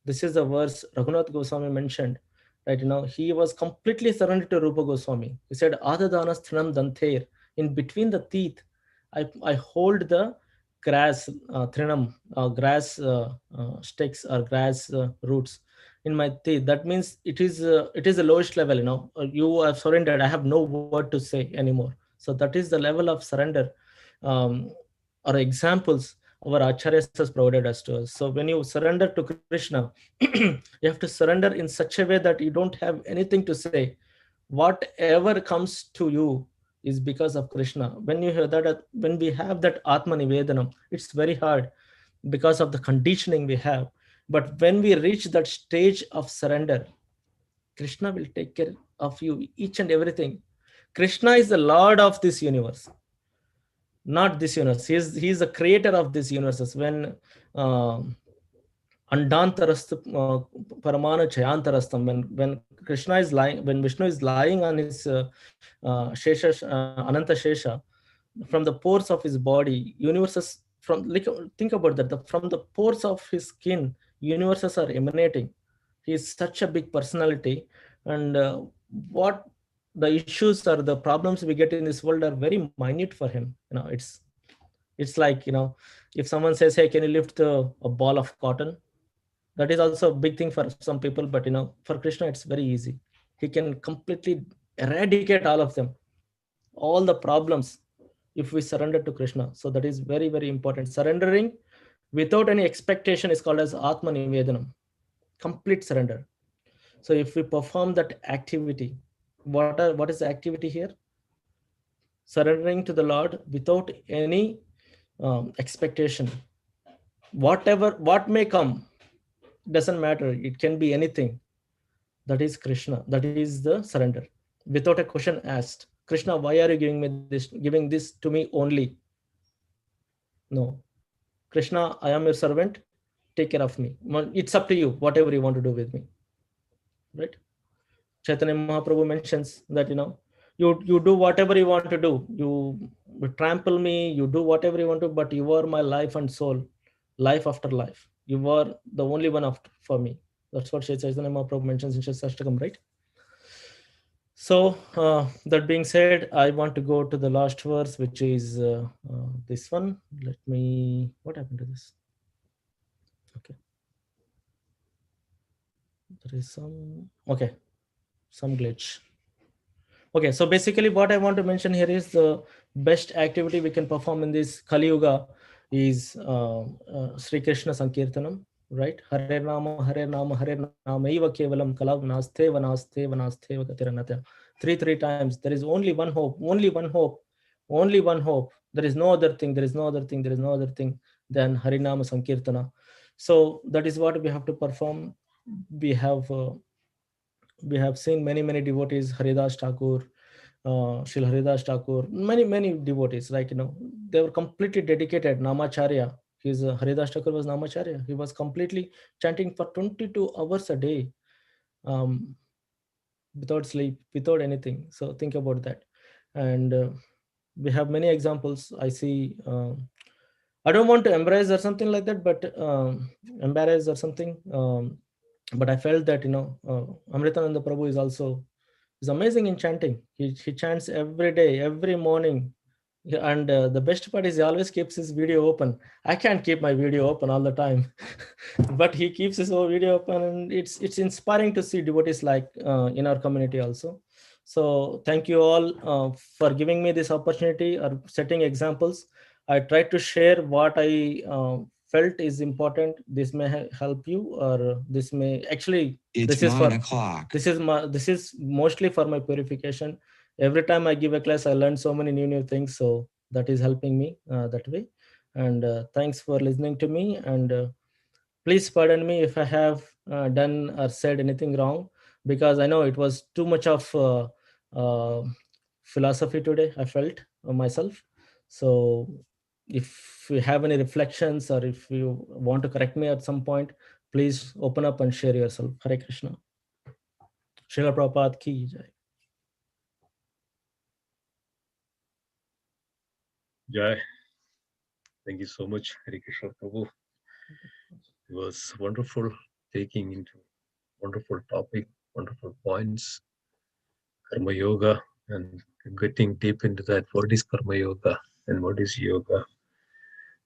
Speaker 1: This is the verse Raghunath Goswami mentioned. Right now, he was completely surrendered to Rupa Goswami. He said, Adadana Sthanam Danter. In between the teeth, I hold the grass, trinam, grass sticks or grass roots in my teeth. That means it is the lowest level. You have surrendered. I have no word to say anymore. So that is the level of surrender, um, or examples our acharyas has provided us to us. So when you surrender to Krishna, you have to surrender in such a way that you don't have anything to say. Whatever comes to you is because of Krishna. When you hear that, when we have that Atma Nivedanam, it's very hard because of the conditioning we have. But when we reach that stage of surrender, Krishna will take care of you, each and everything. Krishna is the Lord of this universe, not this universe. He is the creator of this universes. When Andantarastha Paramana Chayantarastham, when Krishna is lying, when Vishnu is lying on his Shesha, Ananta Shesha, from the pores of his body, universes from, like, think about that. From the pores of his skin, universes are emanating. He is such a big personality, and what the issues or the problems we get in this world are very minute for him. It's like, if someone says, hey, can you lift a ball of cotton? That is also a big thing for some people, but for Krishna it's very easy. He can completely eradicate all of them, all the problems, if we surrender to Krishna. So that is very, very important. Surrendering without any expectation is called as Atma Nivedanam, complete surrender. So if we perform that activity, what is the activity here? Surrendering to the Lord without any expectation. What may come, doesn't matter. It can be anything. That is Krishna. That is the surrender. Without a question asked, Krishna, why are you giving this to me only? No. Krishna, I am your servant. Take care of me. It's up to you, whatever you want to do with me. Right? Chaitanya Mahaprabhu mentions that, you do whatever you want to do. You trample me, you do whatever you want to, but you are my life and soul, life after life. You are the only one for me. That's what Chaitanya Mahaprabhu mentions in Shastakam, right? So that being said, I want to go to the last verse, which is this one. Let me. What happened to this? Okay, there is some glitch. Okay, so basically what I want to mention here is the best activity we can perform in this Kali Yuga is Sri Krishna Sankirtanam, right? Hare Nama, Hare Nama, Hare Nama, Eva Kevalam, Kalav Naste, Vanaste, Vanaste, Vakatiranatya. Three times. There is only one hope, only one hope, only one hope. There is no other thing, there is no other thing, there is no other thing than Harinama Sankirtana. So that is what we have to perform. We have seen many devotees, Haridas Thakur, Srila Haridas Thakur, many devotees, like, they were completely dedicated. Namacharya, Haridas Thakur was Namacharya. He was completely chanting for 22 hours a day, um, without sleep, without anything. So think about that. And we have many examples. I see. I don't want to embrace or something like that, but embarrass or something. But I felt that, Amritananda Prabhu is amazing in chanting. He chants every day, every morning. Yeah, and the best part is he always keeps his video open. I can't keep my video open all the time, but he keeps his whole video open, and it's inspiring to see devotees like in our community also. So thank you all for giving me this opportunity or setting examples. I tried to share what I felt is important. This may help you, or this may actually. This is 9 o'clock. This is mostly for my purification. Every time I give a class, I learn so many new things. So that is helping me that way. And thanks for listening to me. And please pardon me if I have done or said anything wrong, because I know it was too much of uh, philosophy today. I felt myself. So if you have any reflections, or if you want to correct me at some point, please open up and share yourself. Hare Krishna. Srila Prabhupada ki jai.
Speaker 2: Jai. Thank you so much, Harikishore Prabhu. It was wonderful taking into wonderful topic, wonderful points, Karma Yoga, and getting deep into that. What is Karma Yoga and what is yoga?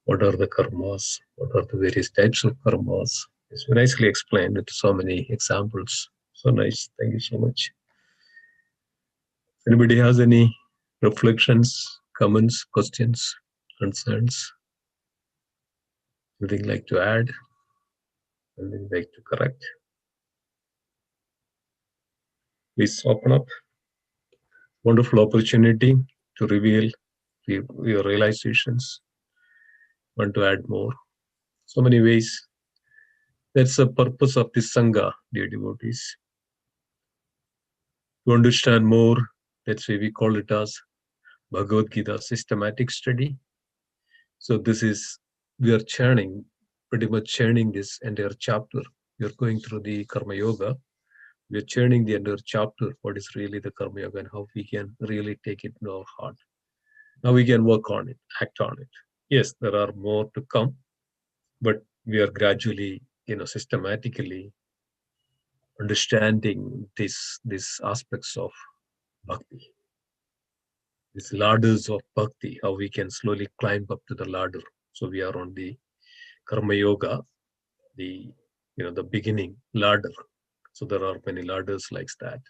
Speaker 2: What are the karmas? What are the various types of karmas? It's nicely explained with so many examples. So nice. Thank you so much. If anybody has any reflections, comments, questions, concerns, anything like to add, anything like to correct, please open up. Wonderful opportunity to reveal your realizations. Want to add more? So many ways. That's the purpose of this Sangha, dear devotees. To understand more, that's why we call it as Bhagavad Gita systematic study. So this is, we are churning, pretty much churning this entire chapter. We are going through the Karma Yoga. We are churning the entire chapter, what is really the Karma Yoga and how we can really take it in our heart. Now we can work on it, act on it. Yes, there are more to come, but we are gradually, systematically understanding these aspects of bhakti, these ladders of bhakti, how we can slowly climb up to the ladder. So we are on the Karma Yoga, the beginning ladder. So there are many ladders like that.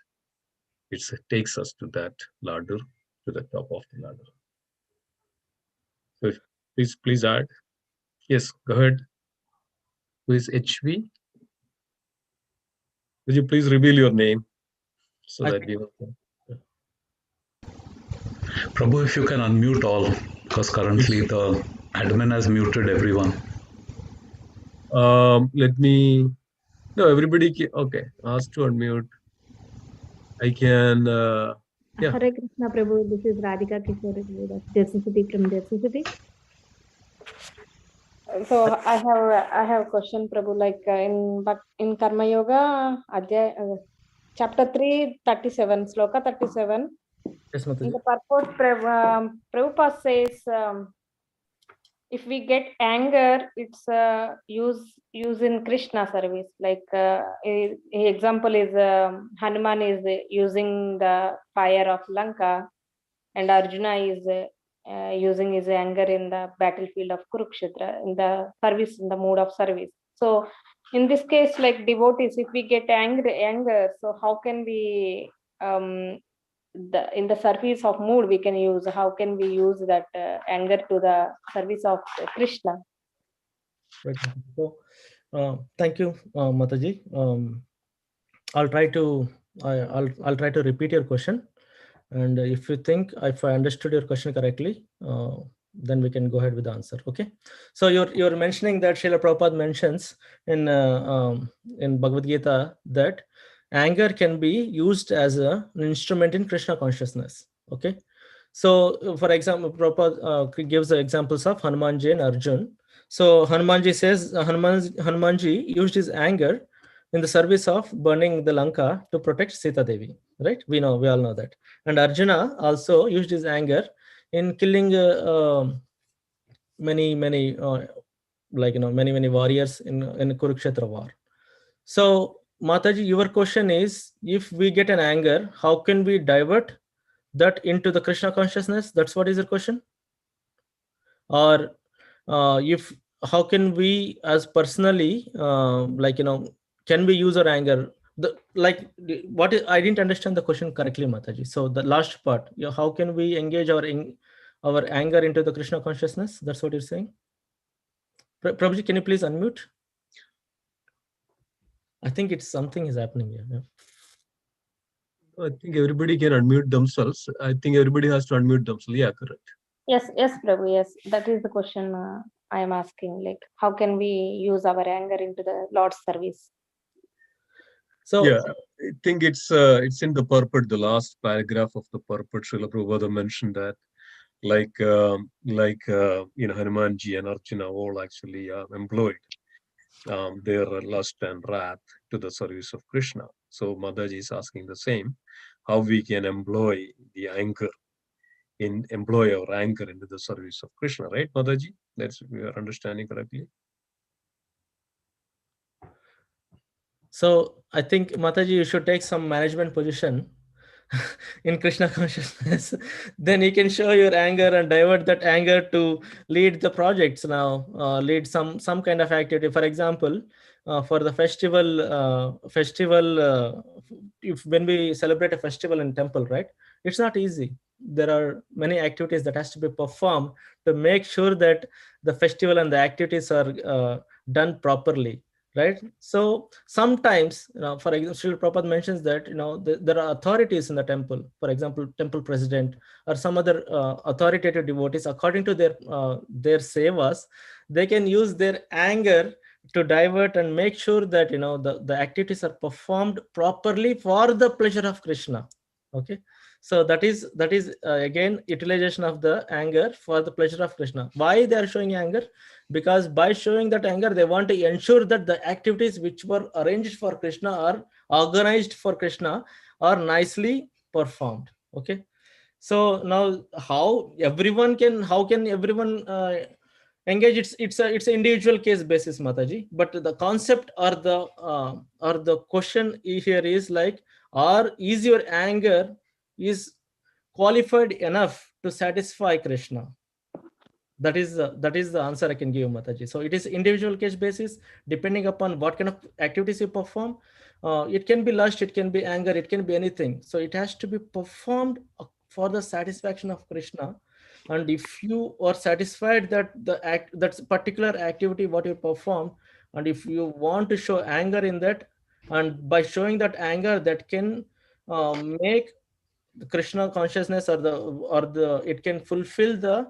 Speaker 2: It takes us to that ladder, to the top of the ladder. So please add. Yes, go ahead. Who is HV? Would you please reveal your name so that we will.
Speaker 3: Prabhu, if you can unmute all, because currently the admin has muted everyone.
Speaker 2: Let me. No, everybody. Okay, ask to unmute. I can. Yeah.
Speaker 4: Hare Krishna, Prabhu. This is Radhika Kishore, Jersey City, from Jersey City. So I have a question, Prabhu. Like in Karma Yoga, chapter 3, 37, sloka 37.
Speaker 1: Yes,
Speaker 4: in the purport, Prabhupada says, if we get anger, it's use in Krishna service. Like a example is Hanuman is using the fire of Lanka, and Arjuna is using his anger in the battlefield of Kurukshetra, in the service, in the mood of service. So in this case, like devotees, if we get anger, so how can we in the service of mood we can use, how can we use that anger to the service of Krishna?
Speaker 1: Right. So, thank you, Mataji. I'll try to I'll try to repeat your question, and if I understood your question correctly, then we can go ahead with the answer. Okay. So you're mentioning that Srila Prabhupada mentions in Bhagavad Gita that anger can be used as an instrument in Krishna consciousness. Okay. So, for example, Prabhupada gives the examples of Hanumanji and Arjun. So Hanumanji says Hanumanji used his anger in the service of burning the Lanka to protect Sita Devi. Right? We all know that. And Arjuna also used his anger in killing many many warriors in Kurukshetra war. So Mataji, your question is, if we get an anger, how can we divert that into the Krishna consciousness? That's what is your question? Or if how can we as personally can we use our anger, I didn't understand the question correctly, Mataji. So the last part, how can we engage our anger into the Krishna consciousness? That's what you're saying. Prabhuji, can you please unmute? I think it's something is happening here. Yeah.
Speaker 2: I think everybody can unmute themselves. I think everybody has to unmute themselves. Yeah, correct.
Speaker 4: Yes, Prabhu, yes. That is the question I am asking. Like, how can we use our anger into the Lord's service?
Speaker 2: So yeah, I think it's in the purport, the last paragraph of the purport. Srila Prabhupada mentioned that, Hanumanji and Arjuna all actually employed their lust and wrath to the service of Krishna. So Mataji is asking the same, how we can employ our anger into the service of Krishna, right, Mataji? That's we are understanding correctly.
Speaker 1: So I think, Mataji, you should take some management position in Krishna consciousness. Then you can show your anger and divert that anger to lead the projects now, lead some kind of activity. For example, for the festival, if when we celebrate a festival in temple, right? It's not easy. There are many activities that has to be performed to make sure that the festival and the activities are done properly. Right. So sometimes, for example, Srila Prabhupada mentions that, there are authorities in the temple, for example, temple president or some other authoritative devotees, according to their sevas, they can use their anger to divert and make sure that, the activities are performed properly for the pleasure of Krishna. Okay. So that is again utilization of the anger for the pleasure of Krishna. Why they are showing anger? Because by showing that anger, they want to ensure that the activities which were arranged for Krishna or organized for Krishna are nicely performed. Okay. So now how can everyone engage? It's an individual case basis, Mataji. But the concept or the question here is like, is your anger is qualified enough to satisfy Krishna? That is the answer I can give, Mataji. So it is individual case basis, depending upon what kind of activities you perform. It can be lust, it can be anger, it can be anything. So it has to be performed for the satisfaction of Krishna. And if you are satisfied that that's particular activity what you perform, and if you want to show anger in that, and by showing that anger, that can make the Krishna consciousness or it can fulfill the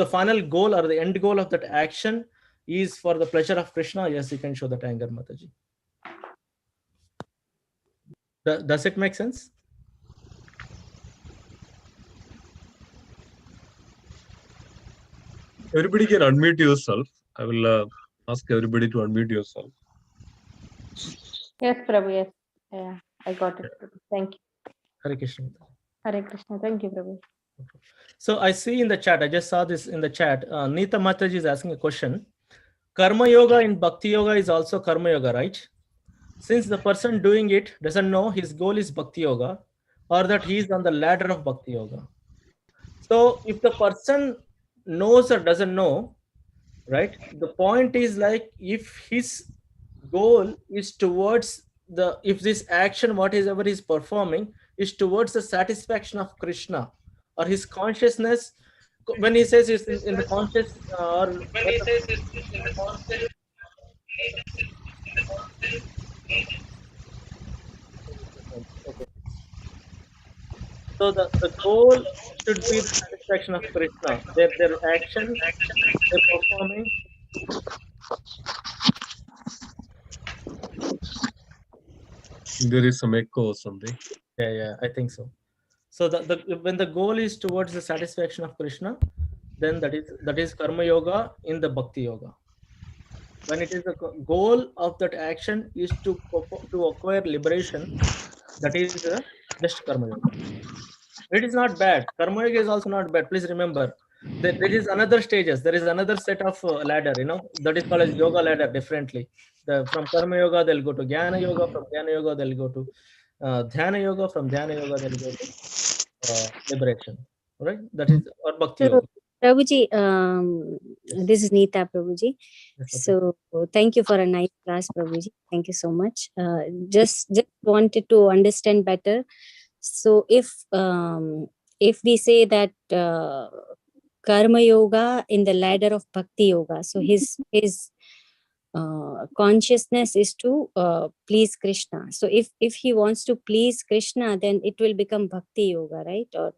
Speaker 1: final goal or the end goal of that action is for the pleasure of Krishna. Yes, you can show that anger, Mataji. Does it make sense?
Speaker 2: Everybody can unmute yourself. I will ask everybody to unmute yourself.
Speaker 4: Yes, Prabhu, yes. Yeah, I got it. Thank you.
Speaker 1: Hare Krishna.
Speaker 4: Hare Krishna. Thank you, Prabhu.
Speaker 1: So I see in the chat, I just saw this in the chat. Neeta Mataji is asking a question. Karma yoga in Bhakti yoga is also karma yoga, right? Since the person doing it doesn't know his goal is Bhakti yoga or that he is on the ladder of Bhakti yoga. So if the person knows or doesn't know, right? The point is like if his goal is towards if this action, whatever he's performing, is towards the satisfaction of Krishna or his consciousness, when he says it's in the conscious or what the, okay. So the goal should be the satisfaction of Krishna. Their action, they're performing.
Speaker 2: There is some echo or something.
Speaker 1: Yeah, I think so. So when the goal is towards the satisfaction of Krishna, then that is karma yoga in the bhakti yoga. When it is the goal of that action is to acquire liberation, that is just karma yoga. It is not bad. Karma yoga is also not bad. Please remember that there is another stages. There is another set of ladder. That is called as yoga ladder differently. From karma yoga they'll go to jnana yoga. From jnana yoga they'll go to dhyana yoga. From dhyana yoga they'll go to liberation, right? That is or bhakti
Speaker 5: So,
Speaker 1: yoga.
Speaker 5: Prabhuji,
Speaker 1: Yes.
Speaker 5: this is Neeta, Prabhuji.
Speaker 1: Yes, okay.
Speaker 5: So, thank you for a nice class, Prabhuji. Thank you so much. Just wanted to understand better. So, if we say that karma yoga in the ladder of bhakti yoga, so his consciousness is to please Krishna. So, if he wants to please Krishna, then it will become bhakti yoga, right? Or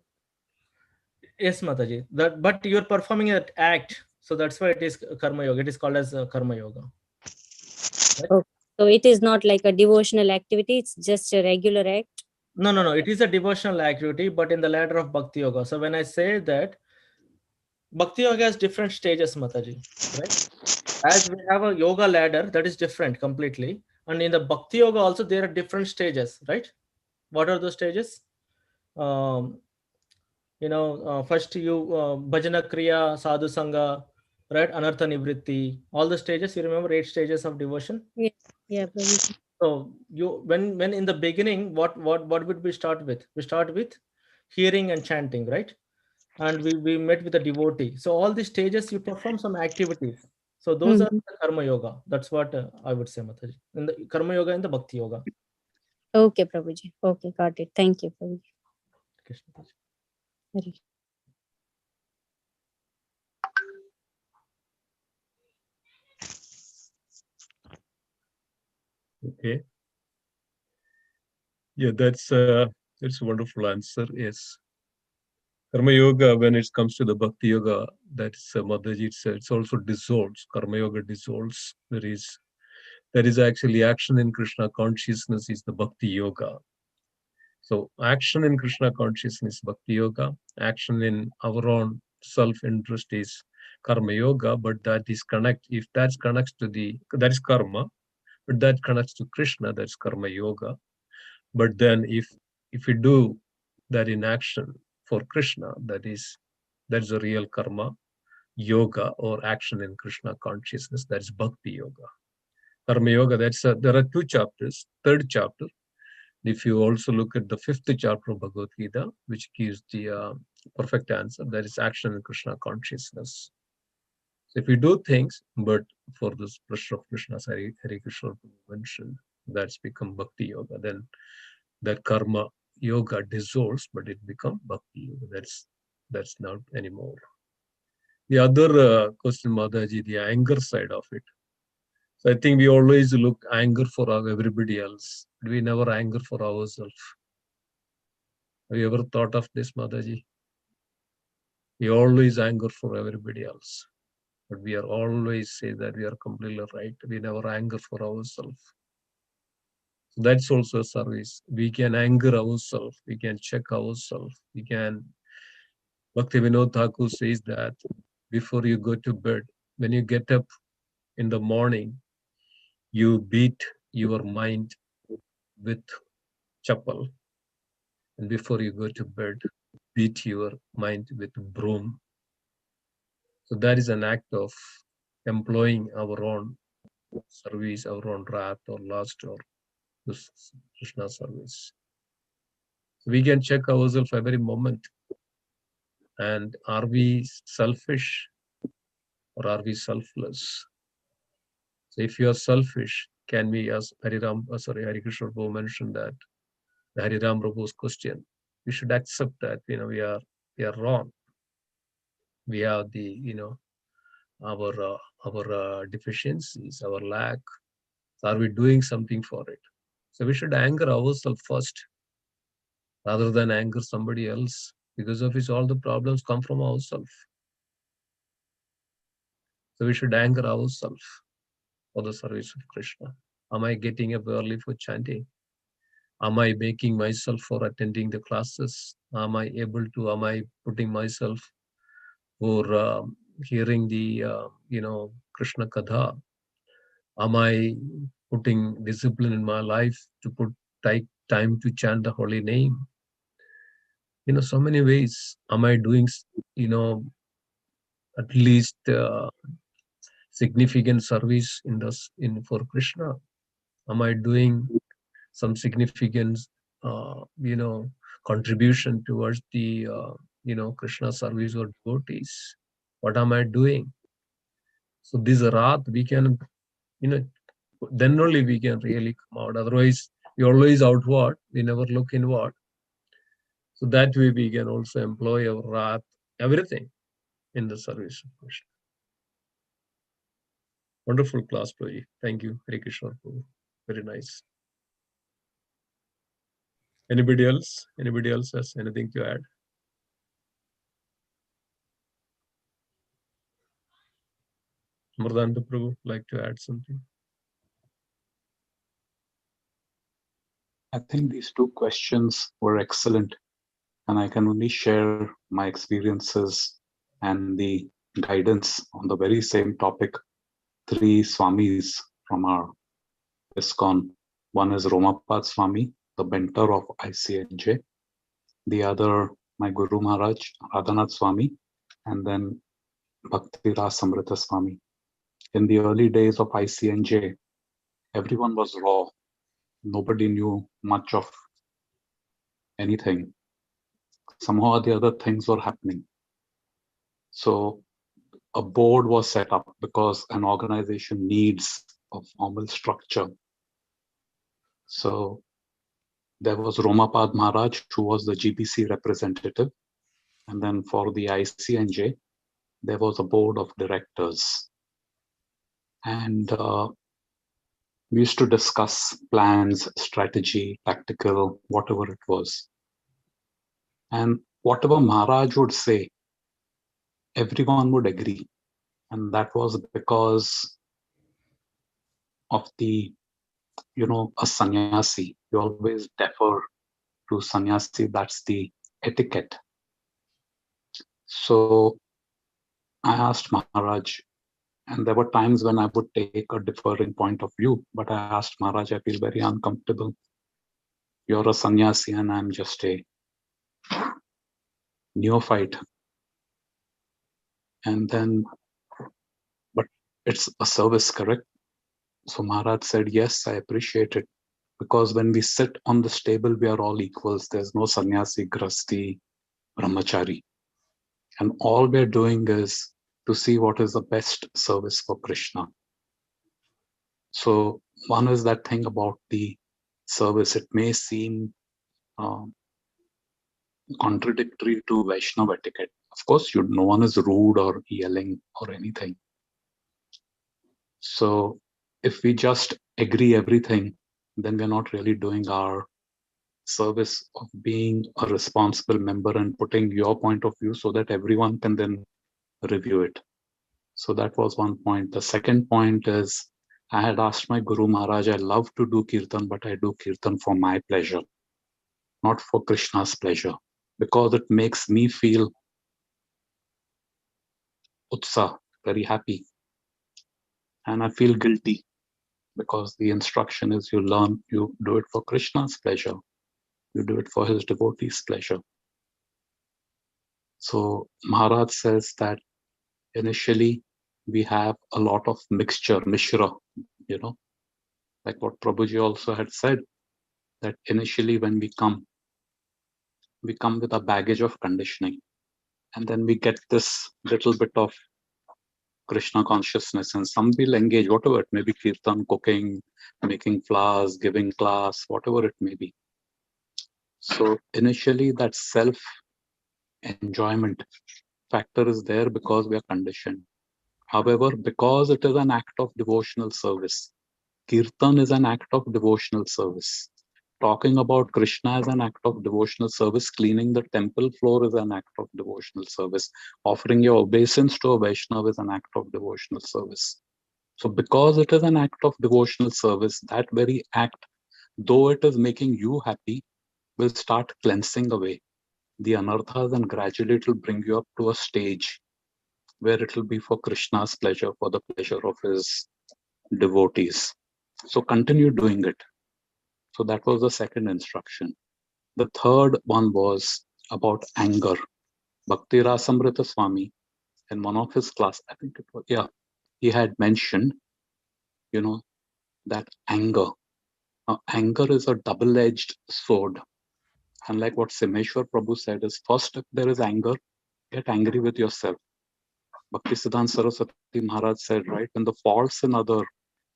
Speaker 1: Yes, Mataji. But you're performing an act, so that's why it is karma yoga. It is called as karma yoga. Right?
Speaker 5: okay. So it is not like a devotional activity, it's just a regular act.
Speaker 1: No. It is a devotional activity, but in the ladder of bhakti yoga. So when I say that bhakti yoga has different stages, Mataji, right? As we have a yoga ladder, that is different completely. And in the bhakti yoga also there are different stages, right? What are those stages? First you bhajana kriya, sadhu sangha, right? Anartha nivritti, all the stages. You remember 8 stages of devotion?
Speaker 5: Yeah, Prabhuji.
Speaker 1: So you when in the beginning, what would we start with? We start with hearing and chanting, right? And we met with a devotee. So all these stages you perform some activities. So those are
Speaker 5: Mhm.
Speaker 1: the karma yoga. That's what I would say, Mataji. In the karma yoga and the bhakti yoga.
Speaker 5: Okay, Prabhuji. Okay, got it. Thank you, Prabhuji.
Speaker 1: Krishna Mataji.
Speaker 5: Hari.
Speaker 2: Okay. Yeah, that's a wonderful answer. Yes. Karma yoga, when it comes to the bhakti yoga, that's Mataji, it's also dissolves. Karma yoga dissolves. There is actually action in Krishna consciousness is the bhakti yoga. So action in Krishna consciousness, bhakti yoga. Action in our own self-interest is karma yoga, but that is if that connects to that is karma, but that connects to Krishna, that's karma yoga. But then if we do that in action for Krishna, that's a real karma yoga or action in Krishna consciousness, that's bhakti yoga. Karma yoga, there are 2 chapters. Third chapter, if you also look at the 5th chapter of Bhagavad Gita, which gives the perfect answer, that is action in Krishna consciousness. So if we do things, but for this pressure of Krishna, Harikishore mentioned, that's become bhakti yoga. Then that karma yoga dissolves, but it becomes bhakti yoga. That's not anymore. The other question, Madaji, the anger side of it. So I think we always look anger for everybody else. We never anger for ourselves. Have you ever thought of this, Madaji? We always anger for everybody else, but we are always say that we are completely right. We never anger for ourselves. So that's also a service. We can anger ourselves. We can check ourselves. We can. Bhaktivinoda Thakur says that before you go to bed, when you get up in the morning, you beat your mind with chappal, and before you go to bed, beat your mind with broom. So that is an act of employing our own service, our own wrath or lust or Krishna service. So we can check ourselves every moment. And are we selfish or are we selfless? So if you are selfish, can we, as Harikishore Prabhu mentioned that, the Hariram Prabhu's question, we should accept that, we are wrong. We have the, our deficiencies, our lack. So are we doing something for it? So we should anger ourselves first, rather than anger somebody else, because of which all the problems come from ourselves. So we should anger ourselves for the service of Krishna. Am I getting up early for chanting? Am I making myself for attending the classes? Am I putting myself for hearing the, Krishna Katha? Am I putting discipline in my life to take time to chant the holy name? So many ways. Am I doing, at least significant service for Krishna? Am I doing some significant, contribution towards the, Krishna service or devotees? What am I doing? So this wrath we can, then only we can really come out. Otherwise, we always outward, we never look inward. So that way we can also employ our wrath, everything in the service of Krishna. Wonderful class, Prabhuji. Thank you, Harikishore. Very nice. Anybody else? Anybody else has anything to add? Mardanta Prabhu, like to add something?
Speaker 3: I think these two questions were excellent, and I can only share my experiences and the guidance on the very same topic. Three Swamis from our ISKCON. One is Romapad Swami, the mentor of ICNJ. The other, my Guru Maharaj, Radhanath Swami, and then Bhakti Rasamrita Swami. In the early days of ICNJ, everyone was raw. Nobody knew much of anything. Somehow or the other, things were happening. So a board was set up because an organization needs a formal structure. So there was Romapad Maharaj, who was the GBC representative. And then for the ICNJ, there was a board of directors. And we used to discuss plans, strategy, tactical, whatever it was. And whatever Maharaj would say, everyone would agree. And that was because of the, a sannyasi. You always defer to sannyasi. That's the etiquette. So I asked Maharaj, and there were times when I would take a differing point of view, but I asked Maharaj, I feel very uncomfortable. You're a sannyasi and I'm just a neophyte. And then, but it's a service, correct? So Maharaj said, yes, I appreciate it. Because when we sit on this table, we are all equals. There's no sannyasi, grasti, brahmachari. And all we're doing is to see what is the best service for Krishna. So one is that thing about the service. It may seem contradictory to Vaishnava etiquette. Of course, no one is rude or yelling or anything. So if we just agree everything, then we're not really doing our service of being a responsible member and putting your point of view so that everyone can then review it. So that was one point. The second point is, I had asked my Guru Maharaj, I love to do kirtan, but I do kirtan for my pleasure, not for Krishna's pleasure, because it makes me feel utsa, very happy. And I feel guilty because the instruction is you do it for Krishna's pleasure. You do it for his devotees' pleasure. So Maharaj says that initially we have a lot of mishra, like what Prabhuji also had said, that initially when we come with a baggage of conditioning, and then we get this little bit of Krishna consciousness, and some will engage, whatever it may be, kirtan, cooking, making flowers, giving class, whatever it may be. So initially that self-enjoyment factor is there because we are conditioned. However, because it is an act of devotional service, kirtan is an act of devotional service. Talking about Krishna as an act of devotional service, cleaning the temple floor is an act of devotional service. Offering your obeisance to a Vaishnava is an act of devotional service. So because it is an act of devotional service, that very act, though it is making you happy, will start cleansing away the anarthas, and gradually it will bring you up to a stage where it will be for Krishna's pleasure, for the pleasure of his devotees. So continue doing it. So that was the second instruction. The third one was about anger. Bhakti Rasamrita Swami, in one of his class, I think it was, he had mentioned, that anger. Now, anger is a double-edged sword. And like what Simeshwar Prabhu said is, first, if there is anger, get angry with yourself. Bhaktisiddhanta Saraswati Maharaj said, right, when the faults in other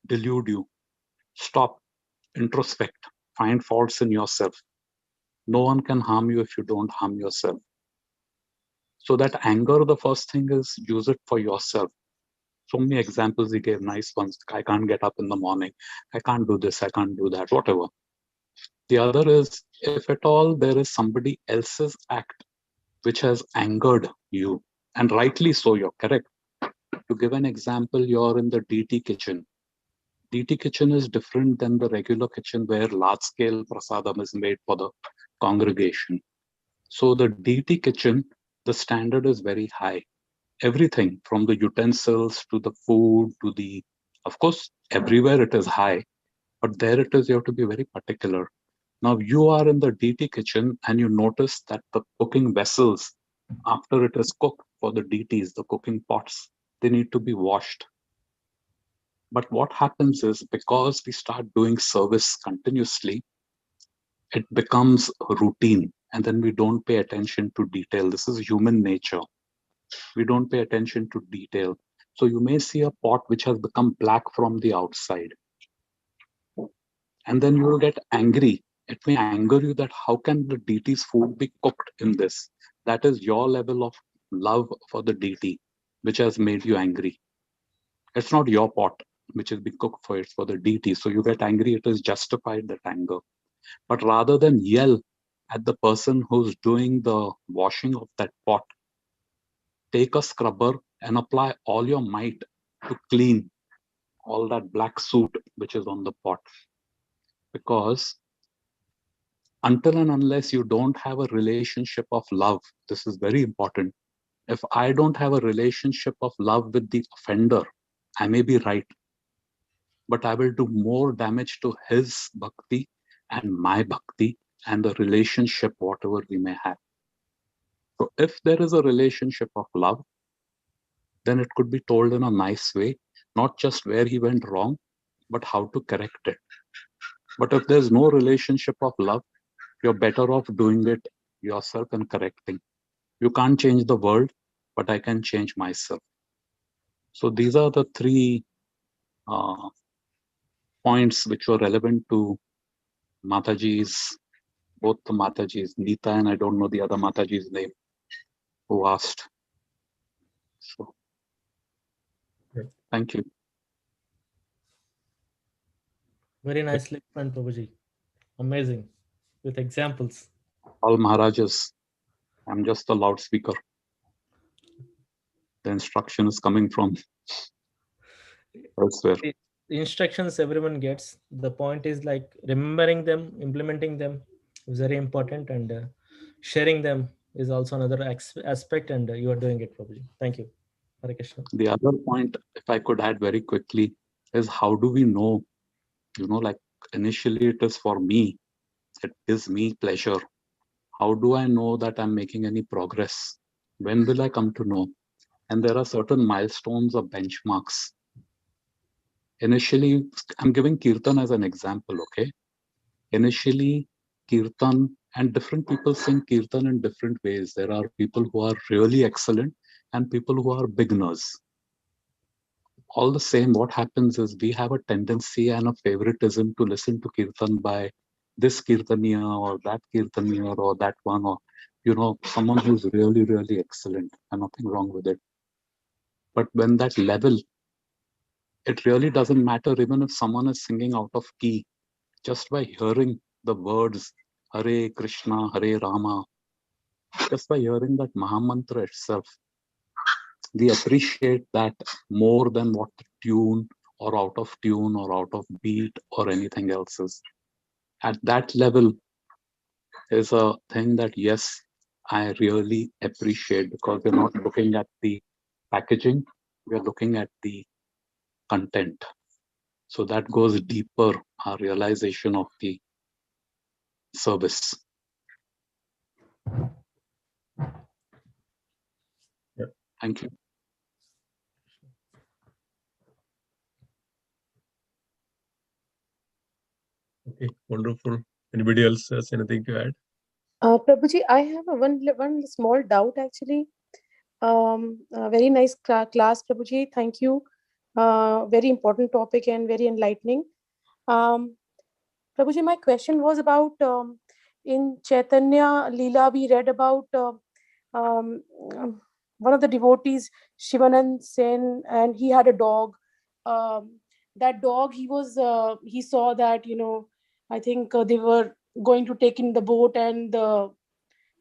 Speaker 3: delude you, stop, introspect, find faults in yourself. No one can harm you if you don't harm yourself. So that anger, the first thing is use it for yourself. So many examples he gave, nice ones. I can't get up in the morning. I can't do this. I can't do that, whatever. The other is, if at all there is somebody else's act which has angered you, and rightly so, you're correct. To give an example, you're in the DT kitchen. DT kitchen is different than the regular kitchen where large-scale prasadam is made for the congregation. So the DT kitchen, the standard is very high. Everything from the utensils to the food to the, of course, everywhere it is high, but there it is, you have to be very particular. Now you are in the DT kitchen and you notice that the cooking vessels, after it is cooked for the DTs, the cooking pots, they need to be washed. But what happens is, because we start doing service continuously, it becomes routine, and then we don't pay attention to detail. This is human nature. We don't pay attention to detail. So you may see a pot which has become black from the outside, and then you will get angry. It may anger you that how can the deity's food be cooked in this? That is your level of love for the deity which has made you angry. It's not your pot which is being cooked for, it's for the deity. So you get angry, it is justified, that anger. But rather than yell at the person who's doing the washing of that pot, take a scrubber and apply all your might to clean all that black soot which is on the pot. Because until and unless you don't have a relationship of love, this is very important. If I don't have a relationship of love with the offender, I may be right, but I will do more damage to his bhakti and my bhakti and the relationship, whatever we may have. So if there is a relationship of love, then it could be told in a nice way, not just where he went wrong, but how to correct it. But if there's no relationship of love, you're better off doing it yourself and correcting. You can't change the world, but I can change myself. So these are the three points which were relevant to Mataji's, both the Mataji's, Nita and I don't know the other Mataji's name, who asked. So, thank you.
Speaker 1: Very nicely explained, Prabhuji. Amazing. With examples.
Speaker 3: All Maharajas, I'm just a loudspeaker. The instruction is coming from elsewhere.
Speaker 1: The instructions everyone gets. The point is like remembering them, implementing them is very important, and sharing them is also another aspect, and you are doing it, Prabhuji. Thank you. Harikishore.
Speaker 3: The other point, if I could add very quickly, is how do we know, like initially it is for me, it gives me pleasure. How do I know that I'm making any progress? When will I come to know? And there are certain milestones or benchmarks. Initially, I'm giving Kirtan as an example, okay? Initially, Kirtan, and different people sing Kirtan in different ways. There are people who are really excellent and people who are beginners. All the same, what happens is we have a tendency and a favoritism to listen to Kirtan by this Kirtaniya or that Kirtaniya or that one, or, someone who's really, really excellent, and nothing wrong with it. But when that level, it really doesn't matter even if someone is singing out of key, just by hearing the words Hare Krishna, Hare Rama, just by hearing that Mahamantra itself, we appreciate that more than what the tune or out of tune or out of beat or anything else is. At that level is a thing that, yes, I really appreciate, because we're not looking at the packaging, we're looking at the content. So that goes deeper, our realization of the service.
Speaker 2: Yeah.
Speaker 3: Thank you.
Speaker 2: Okay, wonderful. Anybody else has anything to add?
Speaker 6: Prabhuji, I have one small doubt actually. Very nice class, Prabhuji. Thank you. Very important topic and very enlightening. Prabhuji, my question was about in Chaitanya Leela, we read about um, one of the devotees, Shivanand Sen, and he had a dog. That dog, he saw that, I think they were going to take in the boat, and the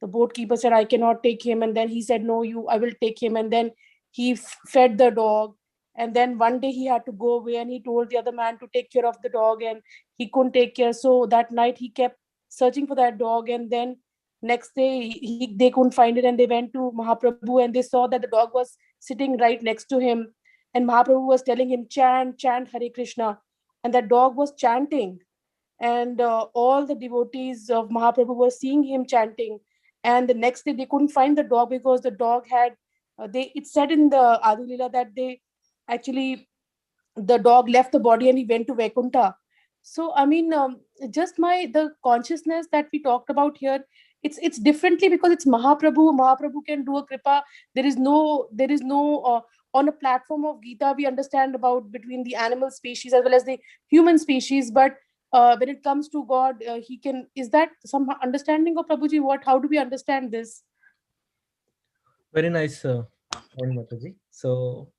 Speaker 6: boat keeper said, I cannot take him. And then he said, no, I will take him. And then he fed the dog. And then one day he had to go away, and he told the other man to take care of the dog, and he couldn't take care. So that night he kept searching for that dog. And then next day they couldn't find it, and they went to Mahaprabhu, and they saw that the dog was sitting right next to him. And Mahaprabhu was telling him, chant, chant Hare Krishna. And that dog was chanting. And all the devotees of Mahaprabhu were seeing him chanting. And the next day they couldn't find the dog, because the dog had it said in the Adi Leela that they actually, the dog left the body and he went to Vaikuntha. So I mean, just the consciousness that we talked about here, it's differently, because it's Mahaprabhu can do a kripa. There is no on a platform of Gita we understand about between the animal species as well as the human species, but when it comes to God, he can. Is that some understanding of Prabhuji? How do we understand this?
Speaker 1: Very nice point, Mataji. So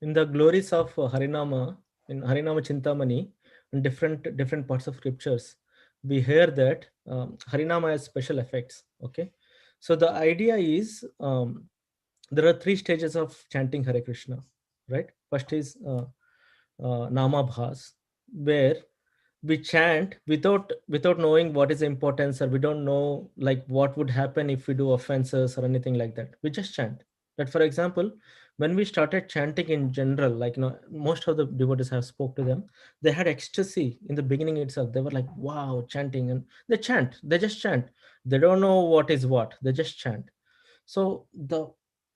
Speaker 1: in the glories of Harinama, in Harinama Chintamani, in different parts of scriptures, we hear that Harinama has special effects. Okay, so the idea is there are three stages of chanting Hare Krishna, right? First is Namabhas, where we chant without knowing what is the importance, or we don't know like what would happen if we do offenses or anything like that. We just chant. That, for example, when we started chanting in general, like most of the devotees have spoke to them, they had ecstasy in the beginning itself. They were like, wow, chanting, and they just chant. They don't know what is what, they just chant. So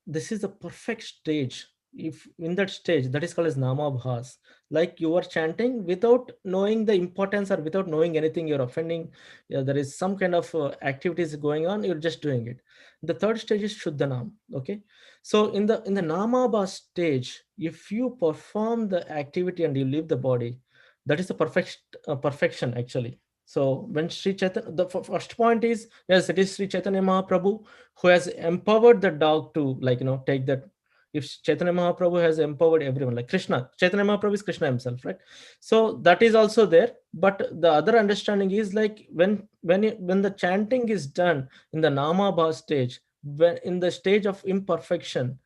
Speaker 1: this is the perfect stage. If in that stage, that is called as Namabhas, like you are chanting without knowing the importance or without knowing anything, you're offending. Yeah, there is some kind of activities going on, you're just doing it. The third stage is Shuddhanam. Okay, so in the Namabha stage, if you perform the activity and you leave the body, that is the perfection actually. So when Sri Chaitanya, the first point is, yes, it is Sri Chaitanya Mahaprabhu who has empowered the dog to take that. If Chaitanya Mahaprabhu has empowered everyone, like Krishna, Chaitanya Mahaprabhu is Krishna himself, right? So that is also there. But the other understanding is like when the chanting is done in the Namabha stage, when in the stage of imperfection,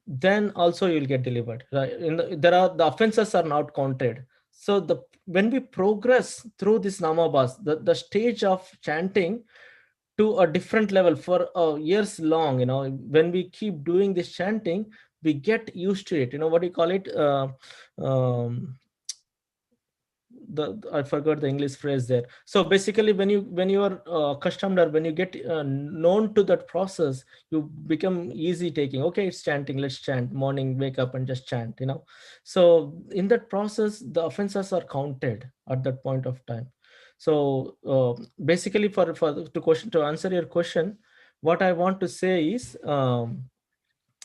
Speaker 1: then also you will get delivered, right? The offenses are not counted. So when we progress through this Namabhas, the stage of chanting to a different level for years long, when we keep doing this chanting, we get used to it. What do you call it? I forgot the English phrase there. So basically, when you are accustomed, or when you get known to that process, you become easy taking. Okay, it's chanting. Let's chant. Morning, wake up and just chant. So in that process, the offenses are counted at that point of time. So basically, to answer your question, what I want to say is.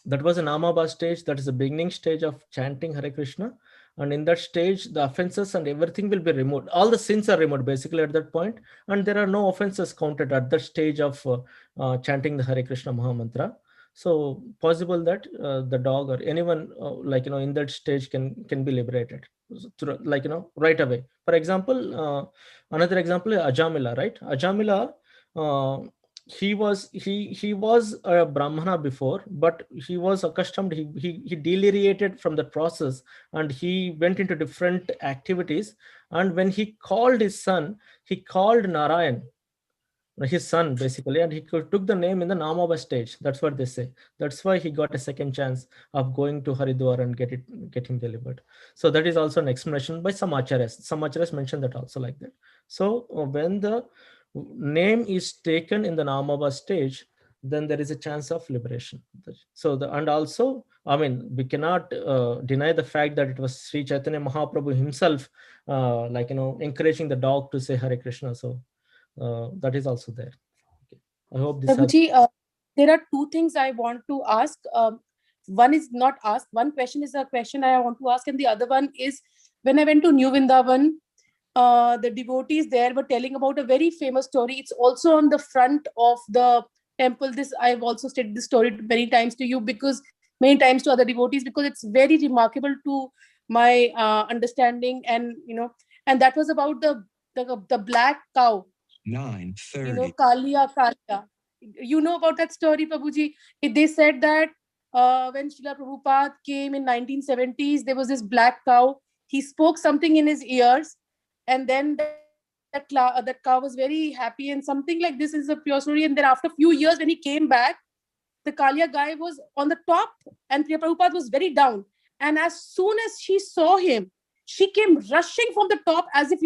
Speaker 1: That was an Amaba stage. That is the beginning stage of chanting Hare Krishna. And in that stage, the offenses and everything will be removed. All the sins are removed basically at that point. And there are no offenses counted at that stage of chanting the Hare Krishna Mahamantra. So possible that the dog or anyone in that stage can be liberated right away. For example, another example is Ajamila, right? Ajamila, he was a brahmana before, but he was accustomed, he deliriated from the process, and he went into different activities. And when he called his son, he called Narayan, his son basically, and he took the name in the Namava stage. That's what they say. That's why he got a second chance of going to Haridwar and get him delivered. So that is also an explanation by some acharyas. Some acharyas mention that also like that. So when the name is taken in the Namava stage, then there is a chance of liberation. So and also, I mean, we cannot deny the fact that it was Sri Chaitanya Mahaprabhu himself, encouraging the dog to say Hare Krishna. So that is also there. Okay. I hope this helps.
Speaker 6: Prabhuji, there are two things I want to ask. One is not asked. One question is a question I want to ask, and the other one is, when I went to New Vrindavan, the devotees there were telling about a very famous story. It's also on the front of the temple. This I've also stated this story many times to you, because many times to other devotees, because it's very remarkable to my understanding, and and that was about the black cow. 9:30. Kalia. You know about that story, Prabhuji? They said that when Srila Prabhupada came in 1970s, there was this black cow. He spoke something in his ears, and then that cow was very happy, and something like this is a pure story. And then after a few years, when he came back, the Kalia guy was on the top, and Priya Prabhupada was very down. And as soon as she saw him, she came rushing from the top, as if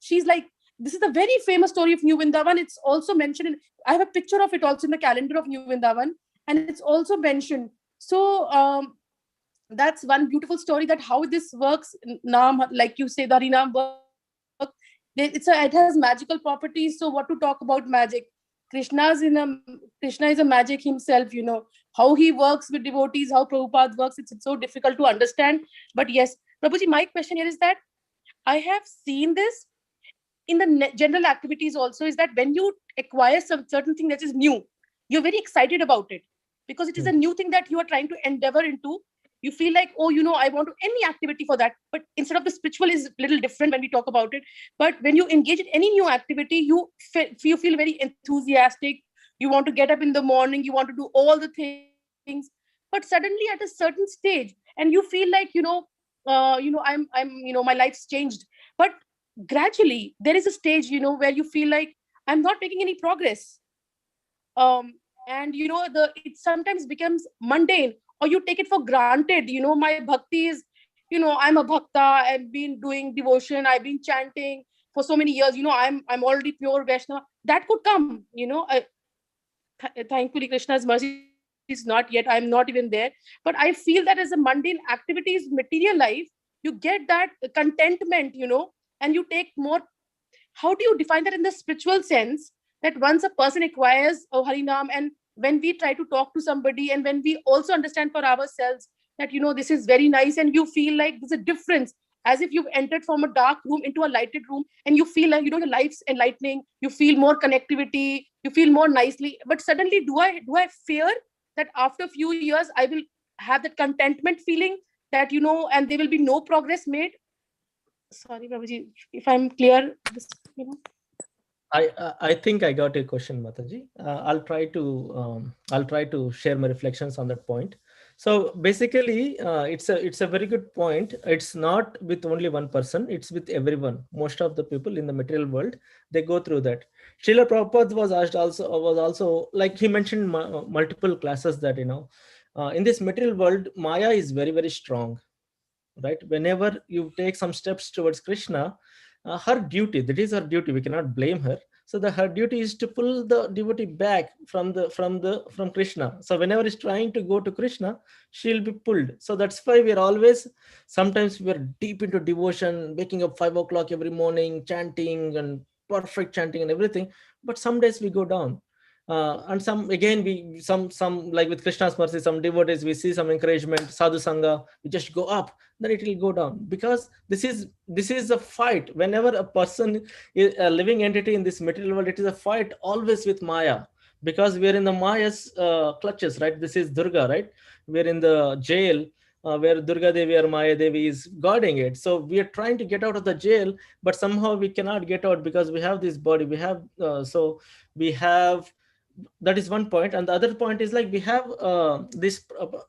Speaker 6: she's like, this is a very famous story of New Vrindavan. It's also mentioned I have a picture of it also in the calendar of New Vrindavan, and it's also mentioned. So that's one beautiful story, that how this works. Naam, like you say, the Harinam work. It has magical properties. So what to talk about magic? Krishna is a magic himself. How he works with devotees, how Prabhupada works. It's so difficult to understand. But yes, Prabhuji, my question here is that I have seen this in the general activities also, is that when you acquire some certain thing that is new, you're very excited about it, because it is a new thing that you are trying to endeavor into. You feel like, oh, I want to any activity for that. But instead of the spiritual is a little different when we talk about it. But when you engage in any new activity, you feel very enthusiastic. You want to get up in the morning, you want to do all the things. But suddenly at a certain stage, and you feel like, my life's changed. But gradually there is a stage, where you feel like I'm not making any progress. And it sometimes becomes mundane, or you take it for granted. My bhakti is, I'm a bhakta, I've been doing devotion, I've been chanting for so many years. I'm already pure Vaishnava. That could come. Thankfully, Krishna's mercy is not yet, I'm not even there. But I feel that as a mundane activities, material life, you get that contentment, and you take more. How do you define that in the spiritual sense, that once a person acquires a Harinam, and when we try to talk to somebody, and when we also understand for ourselves that this is very nice, and you feel like there's a difference, as if you've entered from a dark room into a lighted room, and you feel like your life's enlightening, you feel more connectivity, you feel more nicely. But suddenly, do I fear that after a few years I will have that contentment feeling, that and there will be no progress made? Sorry, Prabhuji, if I'm clear.
Speaker 1: I think I got a question, Mataji. I'll try to share my reflections on that point. So basically, it's a very good point. It's not with only one person; it's with everyone. Most of the people in the material world, they go through that. Srila Prabhupada was also like he mentioned multiple classes that in this material world, Maya is very, very strong. right? Whenever you take some steps towards Krishna, her duty, that is her duty, we cannot blame her. So her duty is to pull the devotee back from Krishna. So whenever he's trying to go to Krishna, she'll be pulled. So that's why we're always, sometimes we're deep into devotion, waking up 5 o'clock every morning, chanting and perfect chanting and everything. But some days we go down. And some, again, we some like with Krishna's mercy, some devotees, we see some encouragement, sadhu sangha, we just go up, then it will go down. Because this is a fight. Whenever a person is a living entity in this material world, it is a fight always with Maya, because we are in the Maya's clutches, right? This is Durga, right? We're in the jail, where Durga Devi or Maya Devi is guarding it. So we are trying to get out of the jail, but somehow we cannot get out because we have this body, we have we have, that is one point. And the other point is like we have this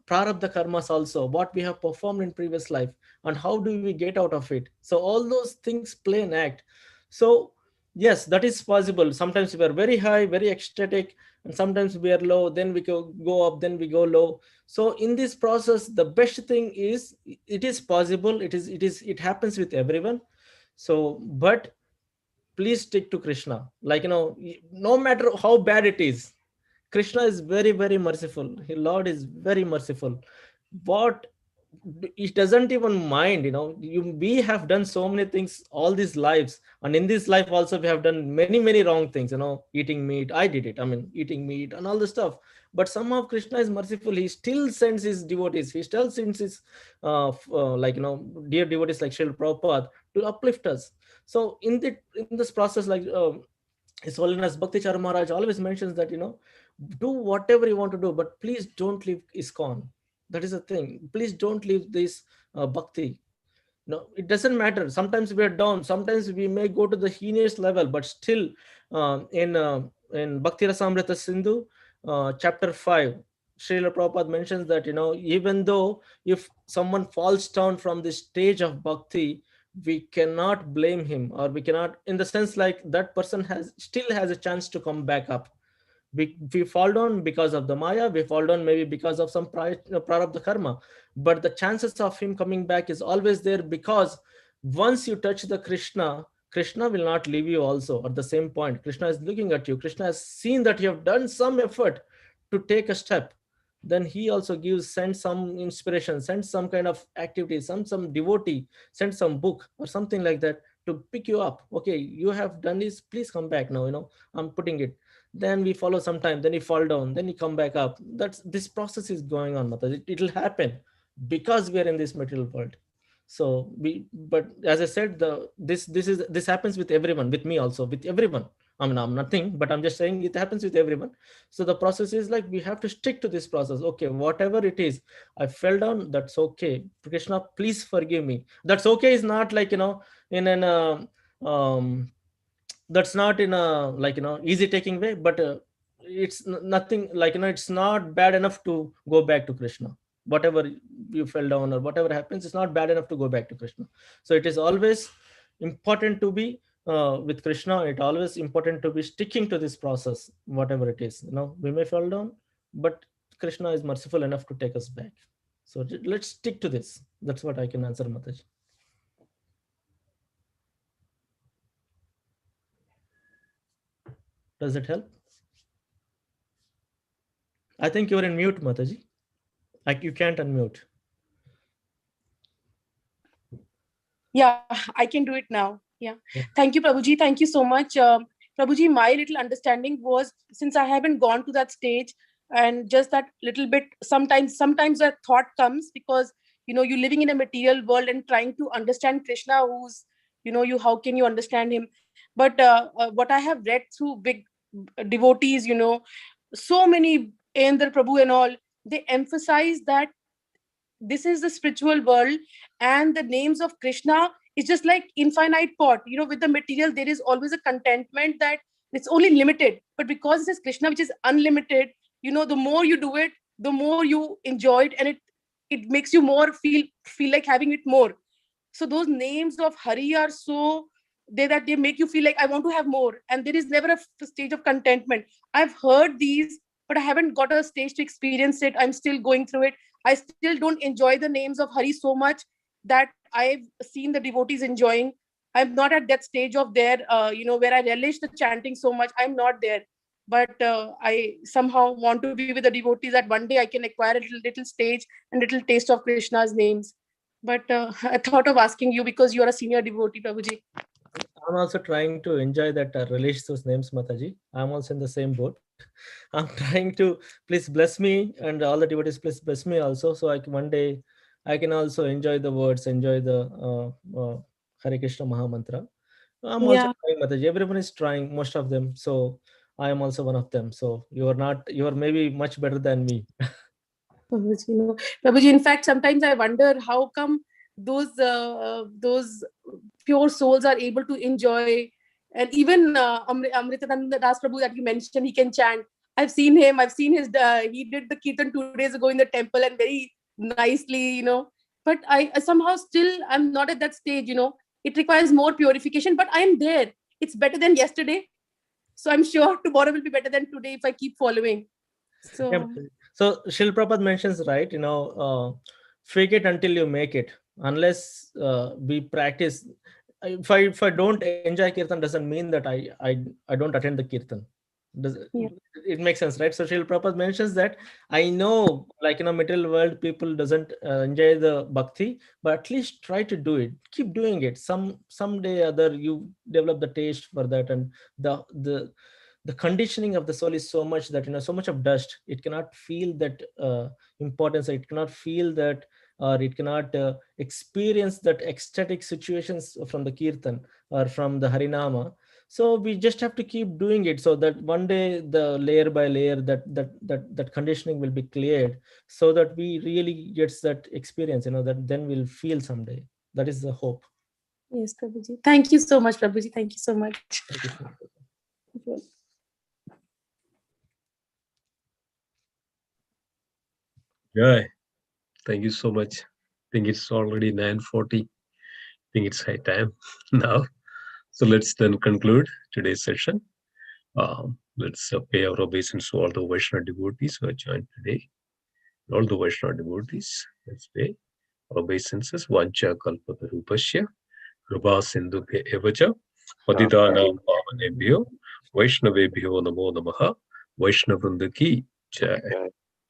Speaker 1: prarabdha karmas also, what we have performed in previous life, and how do we get out of it. So all those things play an act. So yes, that is possible. Sometimes we are very high, very ecstatic, and sometimes we are low, then we go up, then we go low. So in this process, the best thing is, it is possible, it happens with everyone. So but please stick to Krishna. Like, no matter how bad it is, Krishna is very, very merciful. His Lord is very merciful. What He doesn't even mind, we have done so many things all these lives, and in this life also we have done many, many wrong things, eating meat. I did it. I mean, eating meat and all the stuff. But somehow Krishna is merciful. He still sends his devotees. He still sends his dear devotees like Srila Prabhupada to uplift us. So in this process, like His Holiness Bhakti Char Maharaj always mentions that, do whatever you want to do, but please don't leave ISKCON. That is the thing. Please don't leave this bhakti. No, it doesn't matter. Sometimes we are down. Sometimes we may go to the heinous level, but still, in Bhakti Rasamrita Sindhu, chapter 5, Srila Prabhupada mentions that, even though if someone falls down from the stage of bhakti, we cannot blame him, or we cannot, in the sense like that person still has a chance to come back up. We fall down because of the Maya, we fall down maybe because of some prarabdha karma, but the chances of him coming back is always there, because once you touch the Krishna will not leave you also at the same point. Krishna is looking at you. Krishna has seen that you have done some effort to take a step. Then he also sends some inspiration, sends some kind of activity, some devotee, sends some book or something like that to pick you up. Okay, you have done this, please come back now, I'm putting it. Then we follow some time, then you fall down, then you come back up. This process is going on, Mata. It will happen because we are in this material world. So but as I said, this happens with everyone, with me also, with everyone. I mean, I'm nothing, but I'm just saying it happens with everyone. So the process is like we have to stick to this process. Okay, whatever it is, I fell down, that's okay. Krishna, please forgive me. That's okay is not like, in an that's not in a, like, easy taking way, but it's nothing like, it's not bad enough to go back to Krishna. Whatever you fell down or whatever happens, it's not bad enough to go back to Krishna. So it is always important to be with Krishna. It always important to be sticking to this process, whatever it is. We may fall down, but Krishna is merciful enough to take us back. So let's stick to this. That's what I can answer, Mataji. Does it help? I think you're in mute, Mataji. Like you can't unmute.
Speaker 6: Yeah, I can do it now. Yeah. Thank you, Prabhuji. Thank you so much. Prabhuji, my little understanding was, since I haven't gone to that stage, and just that little bit, sometimes that thought comes because, you're living in a material world and trying to understand Krishna, who's, how can you understand him? But what I have read through big devotees, so many, Endra Prabhu and all, they emphasize that this is the spiritual world, and the names of Krishna is just like infinite pot. With the material, there is always a contentment that it's only limited. But because it is Krishna, which is unlimited, the more you do it, the more you enjoy it, and it makes you more feel like having it more. So those names of Hari are so that they make you feel like I want to have more, and there is never a stage of contentment. I've heard these, but I haven't got a stage to experience it. I'm still going through it. I still don't enjoy the names of Hari so much that I've seen the devotees enjoying. I'm not at that stage of their, where I relish the chanting so much. I'm not there. But I somehow want to be with the devotees that one day I can acquire a little stage and little taste of Krishna's names. But I thought of asking you because you are a senior devotee, Prabhuji.
Speaker 1: I'm also trying to enjoy that relish those names, Mataji. I'm also in the same boat. I'm trying to, please bless me, and all the devotees, please bless me also, so one day I can also enjoy the words, enjoy the Hare Krishna Maha Mantra. I'm also
Speaker 6: Yeah.
Speaker 1: trying, Mataji. Everyone is trying, most of them. So I am also one of them. So you are not, you are maybe much better than me.
Speaker 6: Prabhuji, Prabhuji, in fact, sometimes I wonder how come those pure souls are able to enjoy, and even Amritananda Das Prabhu that you mentioned, he can chant. I've seen him. I've seen his. He did the kirtan 2 days ago in the temple and very nicely, But I somehow still I'm not at that stage. It requires more purification, but I am there. It's better than yesterday, so I'm sure tomorrow will be better than today if I keep following. So.
Speaker 1: Yeah, so Shil Prabhupada mentions, right, fake it until you make it. Unless we practice, if I don't enjoy kirtan, doesn't mean that I don't attend the kirtan. Does
Speaker 6: Yeah.
Speaker 1: it makes sense, right? So Shil Prabhupada mentions that I know, like, material world people doesn't enjoy the bhakti, but at least try to do it. Keep doing it. Someday or other you develop the taste for that, and the conditioning of the soul is so much that so much of dust, it cannot feel that importance, it cannot feel that, or it cannot experience that ecstatic situations from the kirtan or from the harinama. So we just have to keep doing it, so that one day the layer by layer that conditioning will be cleared, so that we really gets that experience, that then we'll feel someday. That is the hope.
Speaker 6: Yes, Prabhuji. Thank you so much, Prabhuji. Thank you so much.
Speaker 2: Yeah, thank you so much. I think it's already 9:40. I think it's high time now. So let's then conclude today's session. Let's pay our obeisance to all the Vaishnava devotees who have joined today. All the Vaishnava devotees, let's pay our obeisances. Vancha kalpatarupasya, kripa sindhubhya evacha, patitanam pavanebhyo, Vaishnavebhyo namo namaha, Vaishnavrinda ki jai.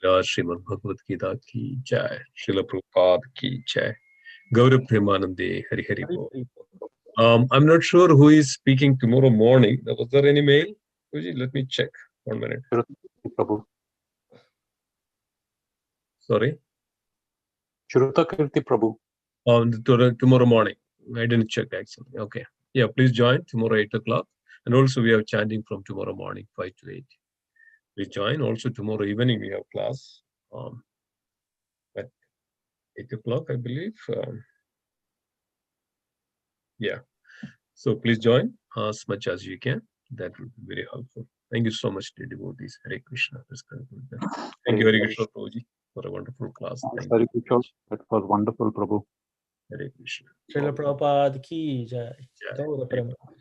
Speaker 2: Srimad Bhagavad Gita ki jai. Srila Prabhupada ki jai. Gaurav Premanande Hari Hari Bol. I'm not sure who is speaking tomorrow morning. Was there any mail? Let me check. 1 minute.
Speaker 3: Prabhu.
Speaker 2: Sorry?
Speaker 3: Shrutakirti Prabhu.
Speaker 2: Tomorrow morning. I didn't check actually. Okay. Yeah, please join tomorrow 8 o'clock. And also we have chanting from tomorrow morning 5 to 8. Please join. Also tomorrow evening we have class at 8 o'clock, I believe. Yeah. So please join as much as you can. That would be very helpful. Thank you so much, dear devotees. Hare Krishna. Thank you, Harikishore Prabhuji, for a wonderful class. Thank you.
Speaker 3: Harikishore, that was wonderful, Prabhu.
Speaker 2: Hare Krishna.
Speaker 1: Srila Prabhupada ki jai. Gaura Prema.